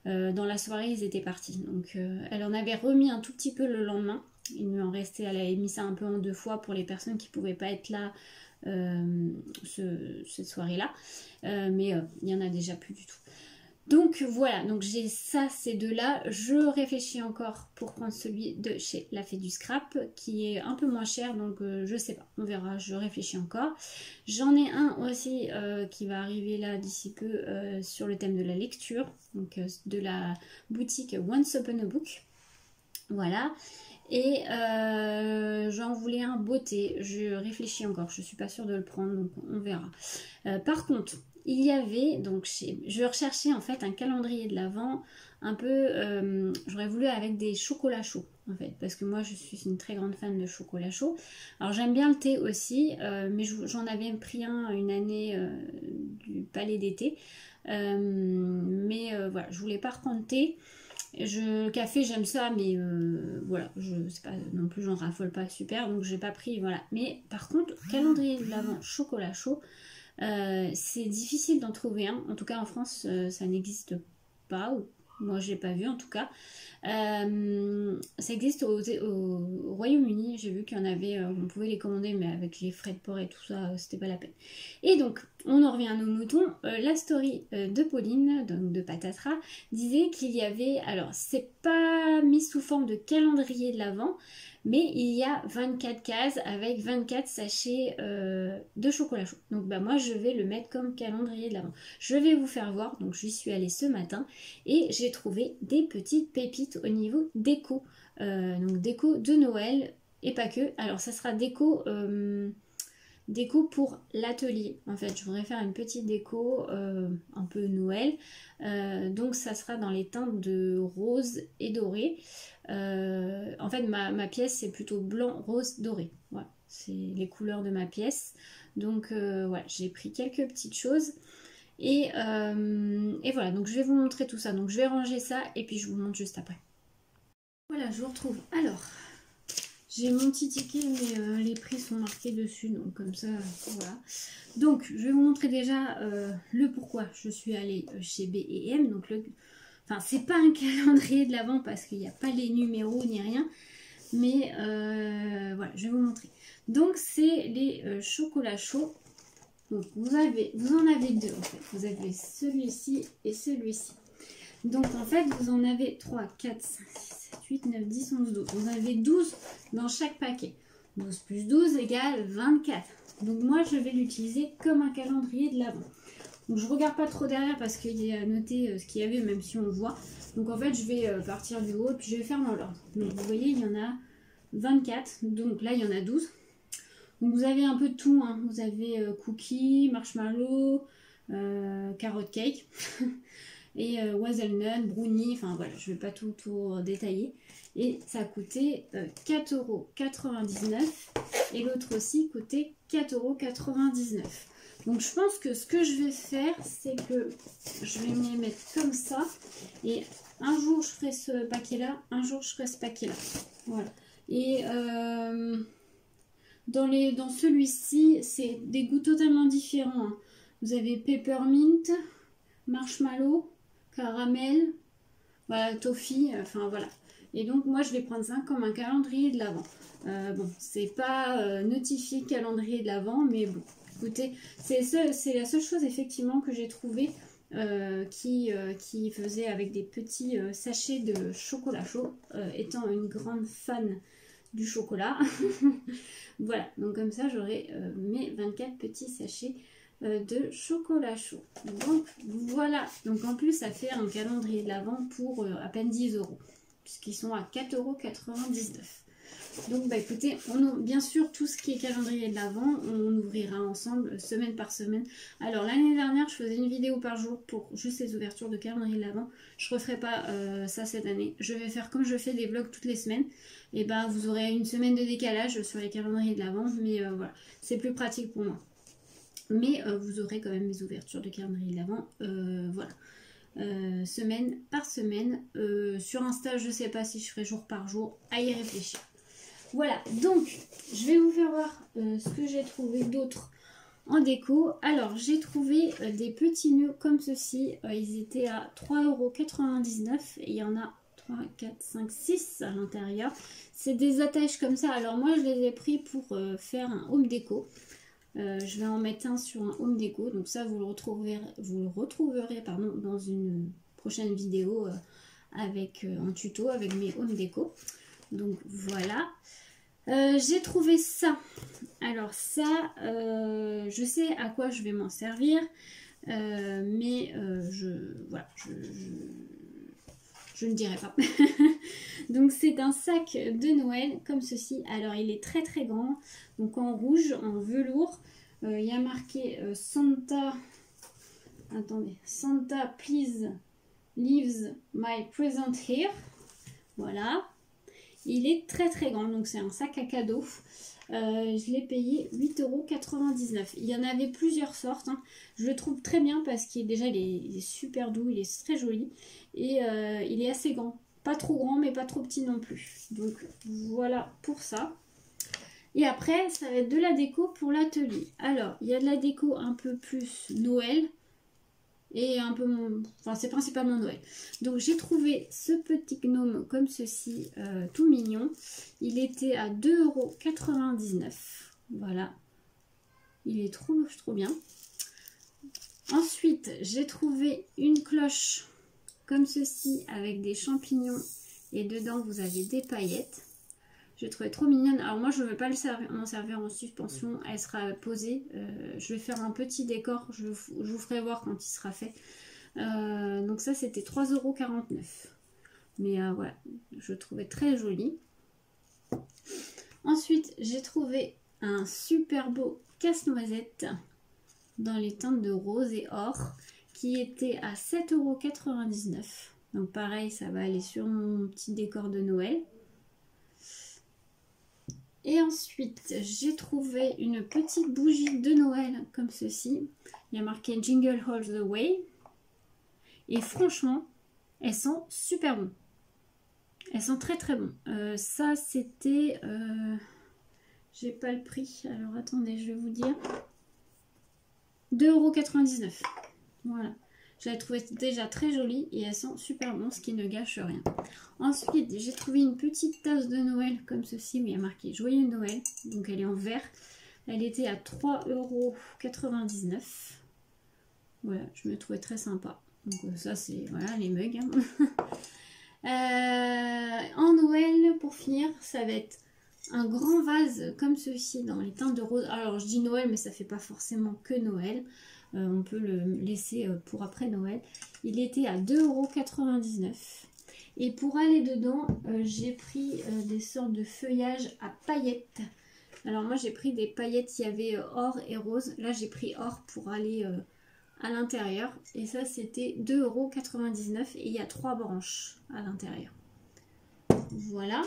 dans la soirée ils étaient partis, donc elle en avait remis un tout petit peu le lendemain, il lui en restait, elle avait mis ça un peu en 2 fois pour les personnes qui pouvaient pas être là cette soirée là, mais il y en a déjà plus du tout. Donc voilà, donc j'ai ça, ces deux-là. Je réfléchis encore pour prendre celui de chez La Fée du Scrap, qui est un peu moins cher, donc je sais pas, on verra, je réfléchis encore. J'en ai un aussi qui va arriver là d'ici peu sur le thème de la lecture, donc de la boutique Once Upon a Book. Voilà. Et j'en voulais un beauté, je réfléchis encore, je suis pas sûre de le prendre, donc on verra. Par contre, il y avait, donc je recherchais en fait un calendrier de l'Avent un peu, j'aurais voulu avec des chocolats chauds en fait, parce que moi je suis une très grande fan de chocolat chaud. Alors j'aime bien le thé aussi, mais j'en avais pris une année du Palais d'été, mais voilà, je voulais pas reprendre thé. Le café j'aime ça, mais voilà, je sais pas non plus, j'en raffole pas super, donc j'ai pas pris, voilà. Mais par contre, calendrier de l'Avent chocolat chaud, c'est difficile d'en trouver un. En tout cas en France ça n'existe pas, ou moi je l'ai pas vu en tout cas. Ça existe au Royaume-Uni, j'ai vu qu'il y en avait, on pouvait les commander, mais avec les frais de port et tout ça c'était pas la peine. Et donc on en revient à nos moutons. La story de Pauline, donc de Patatra, disait qu'il y avait, alors c'est pas mis sous forme de calendrier de l'Avent, Mais il y a 24 cases avec 24 sachets de chocolat chaud. Donc bah, moi je vais le mettre comme calendrier de l'Avent. Je vais vous faire voir, donc j'y suis allée ce matin et j'ai trouvé des petites pépites au niveau déco. Donc déco de Noël et pas que. Alors ça sera déco pour l'atelier. En fait je voudrais faire une petite déco un peu Noël. Donc ça sera dans les teintes de rose et doré. En fait ma pièce c'est plutôt blanc, rose, doré. Voilà, c'est les couleurs de ma pièce. Donc voilà, j'ai pris quelques petites choses. Et voilà, donc je vais vous montrer tout ça. Donc je vais ranger ça et puis je vous montre juste après. Voilà, je vous retrouve. Alors, j'ai mon petit ticket, mais les prix sont marqués dessus, donc comme ça, voilà. Donc, je vais vous montrer déjà le pourquoi je suis allée chez B&M. Donc, enfin, c'est pas un calendrier de l'Avent parce qu'il n'y a pas les numéros ni rien. Mais voilà, je vais vous montrer. Donc, c'est les chocolats chauds. Donc, vous en avez deux en fait. Vous avez celui-ci et celui-ci. Donc, en fait, vous en avez 3, 4, 5, 6, 7, 8, 9, 10, 11, 12. Vous en avez 12 dans chaque paquet. 12 plus 12 égale 24. Donc, moi, je vais l'utiliser comme un calendrier de l'Avent. Donc, je ne regarde pas trop derrière parce qu'il y a noté ce qu'il y avait, même si on le voit. Donc, en fait, je vais partir du haut et puis je vais faire dans l'ordre. Donc, vous voyez, il y en a 24. Donc, là, il y en a 12. Donc, vous avez un peu de tout. Hein. Vous avez cookies, marshmallow, carotte cake. Et hazelnut, brownie, enfin voilà, je ne vais pas tout détailler. Et ça a coûté 4,99 € et l'autre aussi coûtait 4,99 €. Donc je pense que ce que je vais faire, c'est que je vais me les mettre comme ça. Et un jour je ferai ce paquet-là, un jour je ferai ce paquet-là. Voilà. Et dans celui-ci, c'est des goûts totalement différents. Hein. Vous avez peppermint, marshmallow, caramel, voilà, toffee, enfin voilà. Et donc moi je vais prendre ça comme un calendrier de l'Avent. Bon, c'est pas notifié calendrier de l'Avent, mais bon, écoutez, c'est la seule chose effectivement que j'ai trouvé qui faisait avec des petits sachets de chocolat chaud, étant une grande fan du chocolat. Voilà, donc comme ça j'aurai mes 24 petits sachets de chocolat chaud. Donc voilà, donc en plus ça fait un calendrier de l'Avent pour à peine 10 €, puisqu'ils sont à 4,99 €. Donc bah écoutez, bien sûr tout ce qui est calendrier de l'Avent, on ouvrira ensemble semaine par semaine. Alors l'année dernière je faisais une vidéo par jour pour juste les ouvertures de calendrier de l'Avent. Je ne referai pas ça cette année. Je vais faire comme je fais des vlogs toutes les semaines. Et ben vous aurez une semaine de décalage sur les calendriers de l'Avent, mais voilà, c'est plus pratique pour moi. Mais vous aurez quand même mes ouvertures de calendrier de l'Avent, voilà, semaine par semaine. Sur Insta, je ne sais pas si je ferai jour par jour, à y réfléchir. Voilà, donc je vais vous faire voir ce que j'ai trouvé d'autre en déco. Alors, j'ai trouvé des petits nœuds comme ceci. Ils étaient à 3,99 € et il y en a 3, 4, 5, 6 à l'intérieur. C'est des attaches comme ça. Alors moi, je les ai pris pour faire un home déco. Je vais en mettre un sur un home déco, donc ça vous le retrouverez pardon, dans une prochaine vidéo avec un tuto avec mes home déco. Donc voilà, j'ai trouvé ça. Alors ça, je sais à quoi je vais m'en servir, mais je ne dirai pas. Donc c'est un sac de Noël comme ceci. Alors il est très très grand, donc en rouge, en velours. Il y a marqué Santa, attendez, Santa please leaves my present here. Voilà. Il est très très grand, donc c'est un sac à cadeau. Je l'ai payé 8,99 €. Il y en avait plusieurs sortes. Hein. Je le trouve très bien parce qu'il il est super doux, il est très joli. Et il est assez grand. Pas trop grand, mais pas trop petit non plus. Donc voilà pour ça. Et après, ça va être de la déco pour l'atelier. Alors, il y a de la déco un peu plus Noël. Et un peu enfin c'est principalement Noël. Donc j'ai trouvé ce petit gnome comme ceci, tout mignon. Il était à 2,99 €. Voilà, il est trop bien. Ensuite j'ai trouvé une cloche comme ceci avec des champignons et dedans vous avez des paillettes. Je l'ai trouvée trop mignonne. Alors moi je ne vais pas m'en servir en suspension. Elle sera posée. Je vais faire un petit décor. Je vous ferai voir quand il sera fait. Donc ça c'était 3,49 €. Mais voilà, je le trouvais très joli. Ensuite j'ai trouvé un super beau casse-noisette dans les teintes de rose et or qui était à 7,99 €. Donc pareil, ça va aller sur mon petit décor de Noël. Et ensuite, j'ai trouvé une petite bougie de Noël comme ceci. Il y a marqué Jingle All the Way. Et franchement, elles sont super bonnes. Elles sont très très bonnes. Ça, c'était... j'ai pas le prix. Alors attendez, je vais vous dire. 2,99 €. Voilà. Je l'ai trouvé déjà très jolie et elles sont super bonnes, ce qui ne gâche rien. Ensuite, j'ai trouvé une petite tasse de Noël comme ceci où il y a marqué Joyeux Noël. Donc elle est en verre. Elle était à 3,99 €. Voilà, je me trouvais très sympa. Donc ça c'est, voilà, les mugs. En Noël, pour finir, ça va être un grand vase comme ceci dans les teintes de rose. Alors je dis Noël, mais ça fait pas forcément que Noël. On peut le laisser pour après Noël. Il était à 2,99 €. Et pour aller dedans, j'ai pris des sortes de feuillages à paillettes. Alors moi j'ai pris des paillettes, il y avait or et rose. Là j'ai pris or pour aller à l'intérieur. Et ça c'était 2,99 € et il y a 3 branches à l'intérieur. Voilà.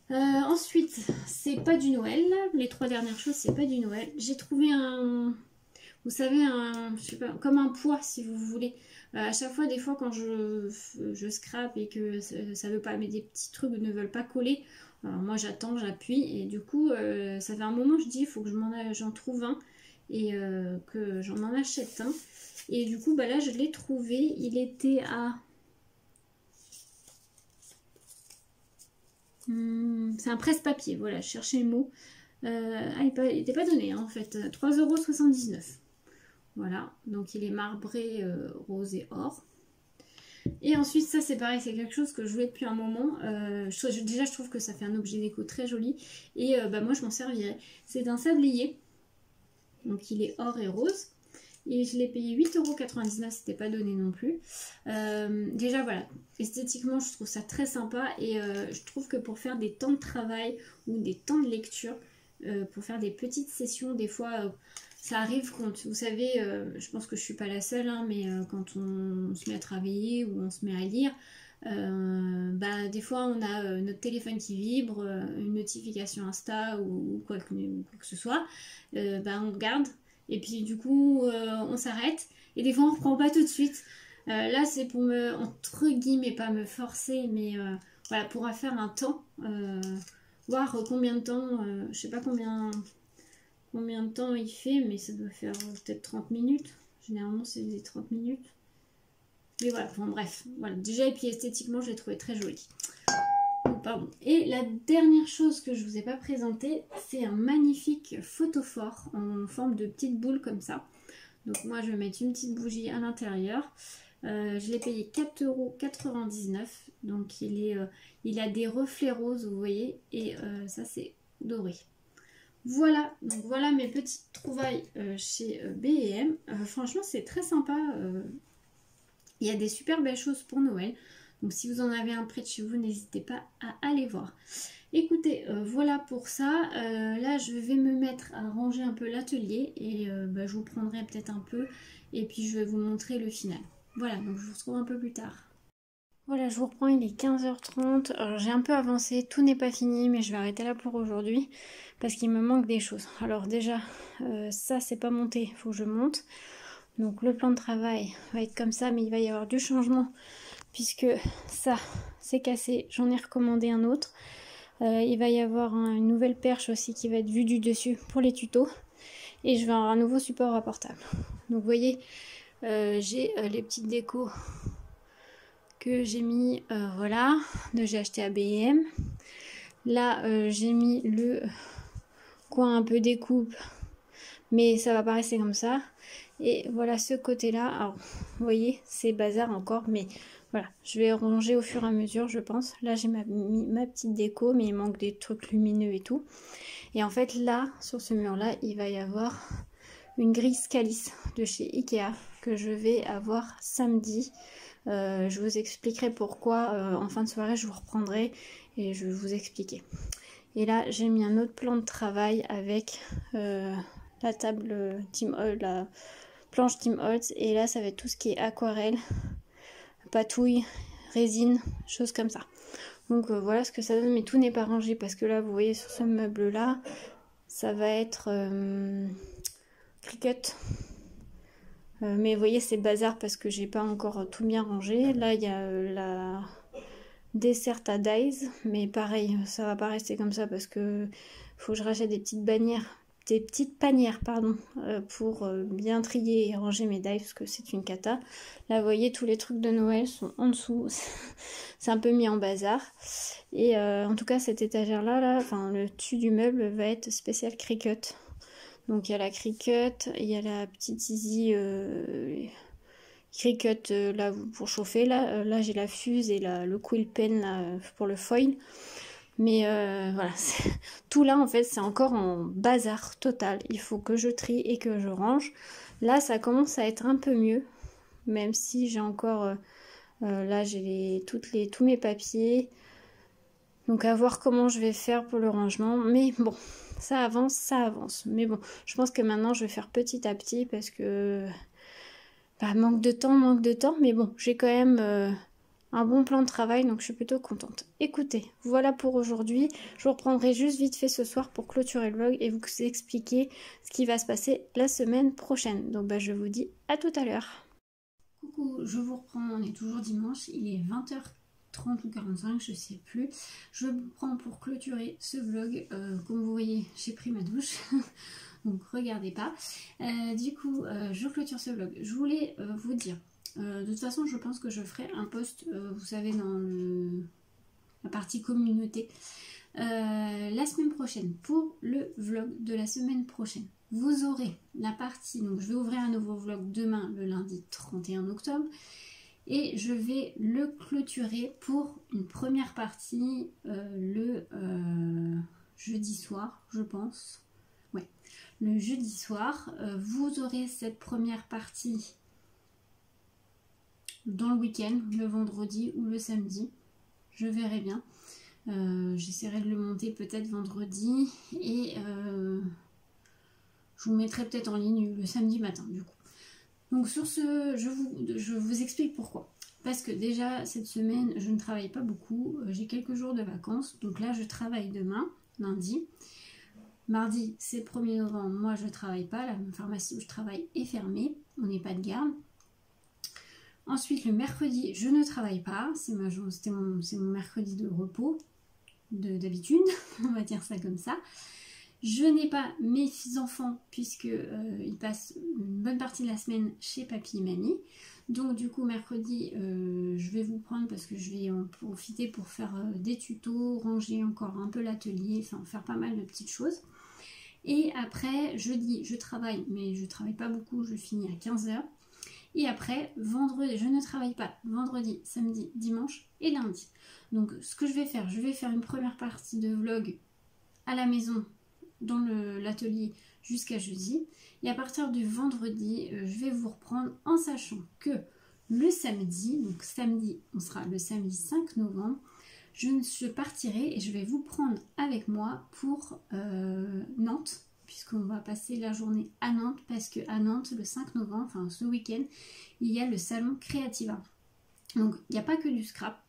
Ensuite, c'est pas du Noël. Les 3 dernières choses, c'est pas du Noël. J'ai trouvé un, vous savez, je sais pas, comme un poids si vous voulez. À chaque fois, des fois, quand je scrape et que ça veut pas, mais des petits trucs ne veulent pas coller. Alors moi, j'attends, j'appuie et du coup, ça fait un moment, je dis, il faut que j'en trouve un et que j'en achète un. Et du coup, bah là, je l'ai trouvé. Il était à c'est un presse-papier, voilà, je cherchais le mot. Il n'était pas donné hein, en fait, 3,79 €. Voilà, donc il est marbré rose et or. Et ensuite, ça c'est pareil, c'est quelque chose que je voulais depuis un moment. Déjà, je trouve que ça fait un objet déco très joli. Et bah, moi, je m'en servirais. C'est un sablier. Donc il est or et rose. Et je l'ai payé 8,99 €, c'était pas donné non plus. Déjà voilà, esthétiquement je trouve ça très sympa et je trouve que pour faire des temps de travail ou des temps de lecture, pour faire des petites sessions, des fois ça arrive quand, vous savez, je pense que je suis pas la seule, hein, mais quand on se met à travailler ou on se met à lire, bah, des fois on a notre téléphone qui vibre, une notification Insta ou quoi que ce soit, bah, on regarde. Et puis du coup, on s'arrête. Et des fois, on reprend pas tout de suite. Là, c'est pour me, entre guillemets, pas me forcer, mais voilà, pour faire un temps. Voir combien de temps, je sais pas combien de temps il fait, mais ça doit faire peut-être 30 minutes. Généralement, c'est des 30 minutes. Mais voilà, bon, bref. Voilà. Déjà, et puis esthétiquement, je l'ai trouvé très joli. Pardon. Et la dernière chose que je vous ai pas présentée, c'est un magnifique photophore en forme de petite boule comme ça. Donc moi je vais mettre une petite bougie à l'intérieur. Je l'ai payé 4,99 €. Donc il a des reflets roses, vous voyez, et ça c'est doré. Voilà, donc voilà mes petites trouvailles chez B&M. Franchement c'est très sympa. Il y a des super belles choses pour Noël. Donc si vous en avez un près de chez vous, n'hésitez pas à aller voir. Écoutez, voilà pour ça. Là, je vais me mettre à ranger un peu l'atelier et bah, je vous prendrai peut-être un peu et puis je vais vous montrer le final. Voilà, donc je vous retrouve un peu plus tard. Voilà, je vous reprends, il est 15h30. Alors j'ai un peu avancé, tout n'est pas fini, mais je vais arrêter là pour aujourd'hui parce qu'il me manque des choses. Alors déjà, ça c'est pas monté, il faut que je monte. Donc le plan de travail va être comme ça, mais il va y avoir du changement puisque ça c'est cassé, j'en ai recommandé un autre. Il va y avoir une nouvelle perche aussi qui va être vue du dessus pour les tutos. Et je vais avoir un nouveau support à portable. Donc vous voyez, j'ai les petites décos que j'ai mis, voilà, j'ai acheté à B&M. Là j'ai mis le coin un peu découpe mais ça va pas rester comme ça. Et voilà ce côté-là. Alors, vous voyez, c'est bazar encore, mais voilà, je vais ranger au fur et à mesure, je pense. Là, j'ai ma petite déco, mais il manque des trucs lumineux et tout. Et en fait, là, sur ce mur-là, il va y avoir une grille Calice de chez Ikea que je vais avoir samedi. Je vous expliquerai pourquoi. En fin de soirée, je vous reprendrai et je vais vous expliquer. Et là, j'ai mis un autre plan de travail avec la table la planche Tim Holtz. Et là, ça va être tout ce qui est aquarelle, patouille, résine, choses comme ça. Donc voilà ce que ça donne, mais tout n'est pas rangé parce que là, vous voyez sur ce meuble-là, ça va être Cricut. Mais vous voyez, c'est bazar parce que j'ai pas encore tout bien rangé. Là, il y a la dessert à Dies, mais pareil, ça va pas rester comme ça parce que faut que je rachète des petites panières, pardon, pour bien trier et ranger mes dies parce que c'est une cata. Là, vous voyez, tous les trucs de Noël sont en dessous. C'est un peu mis en bazar. Et en tout cas, cette étagère-là, enfin, le dessus du meuble va être spécial Cricut. Donc il y a la Cricut, il y a la petite Easy Cricut là pour chauffer. Là j'ai la fuse et le quill pen là, pour le foil. Mais voilà, tout là en fait c'est encore en bazar total. Il faut que je trie et que je range. Là ça commence à être un peu mieux, même si j'ai encore là j'ai tous mes papiers. Donc à voir comment je vais faire pour le rangement. Mais bon, ça avance, ça avance. Mais bon, je pense que maintenant je vais faire petit à petit parce que manque de temps. Mais bon, j'ai quand même un bon plan de travail, donc je suis plutôt contente. Écoutez, voilà pour aujourd'hui. Je vous reprendrai juste vite fait ce soir pour clôturer le vlog et vous expliquer ce qui va se passer la semaine prochaine. Donc je vous dis à tout à l'heure. Coucou, je vous reprends, on est toujours dimanche, il est 20h30 ou 45, je sais plus. Je vous prends pour clôturer ce vlog. Comme vous voyez, j'ai pris ma douche. Donc regardez pas. Du coup, je clôture ce vlog. Je voulais vous dire, de toute façon, je pense que je ferai un post, vous savez, dans la partie communauté, la semaine prochaine, pour le vlog de la semaine prochaine. Vous aurez la partie, donc je vais ouvrir un nouveau vlog demain, le lundi 31 octobre, et je vais le clôturer pour une première partie le jeudi soir, je pense. Ouais, le jeudi soir. Vous aurez cette première partie dans le week-end, le vendredi ou le samedi. Je verrai bien. J'essaierai de le monter peut-être vendredi et je vous mettrai peut-être en ligne le samedi matin du coup. Donc sur ce, je vous explique pourquoi. Parce que déjà cette semaine je ne travaille pas beaucoup, j'ai quelques jours de vacances. Donc là je travaille demain, lundi. Mardi c'est 1er novembre, moi je travaille pas, la pharmacie où je travaille est fermée, on n'est pas de garde. Ensuite le mercredi je ne travaille pas, c'est mon mercredi de repos d'habitude, on va dire ça comme ça. Je n'ai pas mes enfants puisque ils passent une bonne partie de la semaine chez papy et mamie. Donc du coup mercredi je vais vous prendre parce que je vais en profiter pour faire des tutos, ranger encore un peu l'atelier, enfin faire pas mal de petites choses. Et après jeudi je travaille, mais je travaille pas beaucoup, je finis à 15h. Et après vendredi je ne travaille pas, vendredi, samedi, dimanche et lundi. Donc ce que je vais faire une première partie de vlog à la maison dans l'atelier jusqu'à jeudi. Et à partir du vendredi, je vais vous reprendre en sachant que le samedi, donc samedi, on sera le samedi 5 novembre, je partirai et je vais vous prendre avec moi pour Nantes, puisqu'on va passer la journée à Nantes, parce qu'à Nantes, le 5 novembre, enfin ce week-end, il y a le salon Creativa. Donc il n'y a pas que du scrap,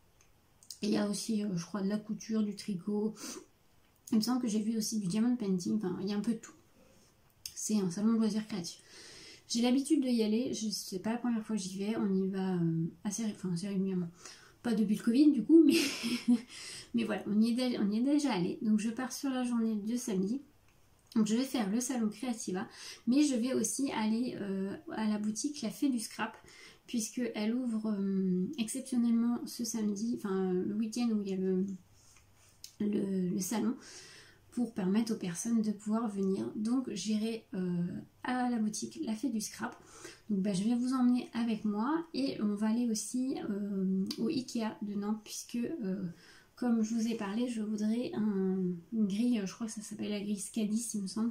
il y a aussi, je crois, de la couture, du tricot. Il me semble que j'ai vu aussi du diamond painting, enfin il y a un peu de tout. C'est un salon de loisirs créatifs. J'ai l'habitude de y aller, c'est pas la première fois que j'y vais, on y va assez régulièrement. Pas depuis le Covid du coup, mais voilà, on y est déjà allé. Donc je pars sur la journée de samedi. Donc je vais faire le salon Creativa, mais je vais aussi aller à la boutique La Fée du Scrap, puisqu'elle ouvre exceptionnellement ce samedi, enfin le week-end où il y a le salon, pour permettre aux personnes de pouvoir venir. Donc j'irai à la boutique La Fée du Scrap. Donc je vais vous emmener avec moi et on va aller aussi au Ikea de Nantes puisque comme je vous ai parlé, je voudrais une grille, je crois que ça s'appelle la grille Scadis il me semble,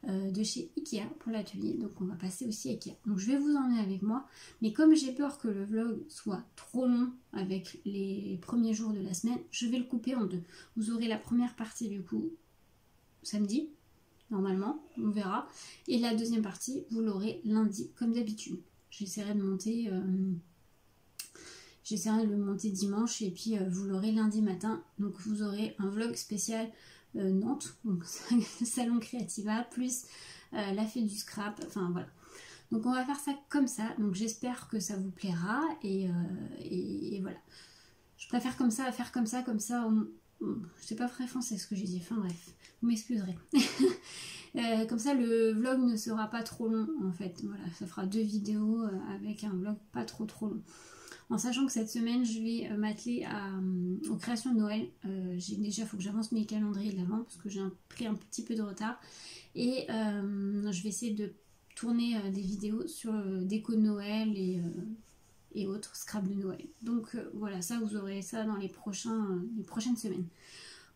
de chez Ikea pour l'atelier. Donc on va passer aussi à Ikea. Donc je vais vous emmener avec moi, mais comme j'ai peur que le vlog soit trop long avec les premiers jours de la semaine, je vais le couper en deux. Vous aurez la première partie du coup samedi, normalement, on verra. Et la deuxième partie, vous l'aurez lundi, comme d'habitude. J'essaierai de monter... J'essaierai de le monter dimanche et puis vous l'aurez lundi matin. Donc vous aurez un vlog spécial Nantes, donc salon Creativa, plus La Fée du Scrap, enfin voilà. Donc on va faire ça comme ça, donc j'espère que ça vous plaira et voilà. Je préfère comme ça à faire comme ça, c'est pas très français ce que j'ai dit, enfin bref, vous m'excuserez. Comme ça le vlog ne sera pas trop long en fait, voilà, ça fera 2 vidéos avec un vlog pas trop long. En sachant que cette semaine je vais m'atteler aux créations de Noël. Déjà il faut que j'avance mes calendriers de l'avant parce que j'ai pris un petit peu de retard. Et je vais essayer de tourner des vidéos sur déco de Noël et autres scraps de Noël. Donc voilà, ça vous aurez ça dans les prochaines semaines.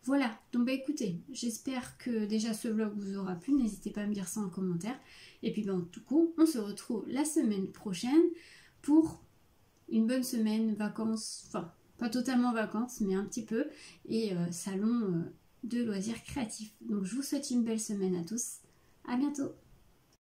Voilà, donc écoutez, j'espère que déjà ce vlog vous aura plu. N'hésitez pas à me dire ça en commentaire. Et puis en tout cas, on se retrouve la semaine prochaine pour une bonne semaine, vacances, enfin pas totalement vacances, mais un petit peu, et salon de loisirs créatifs. Donc je vous souhaite une belle semaine à tous, à bientôt.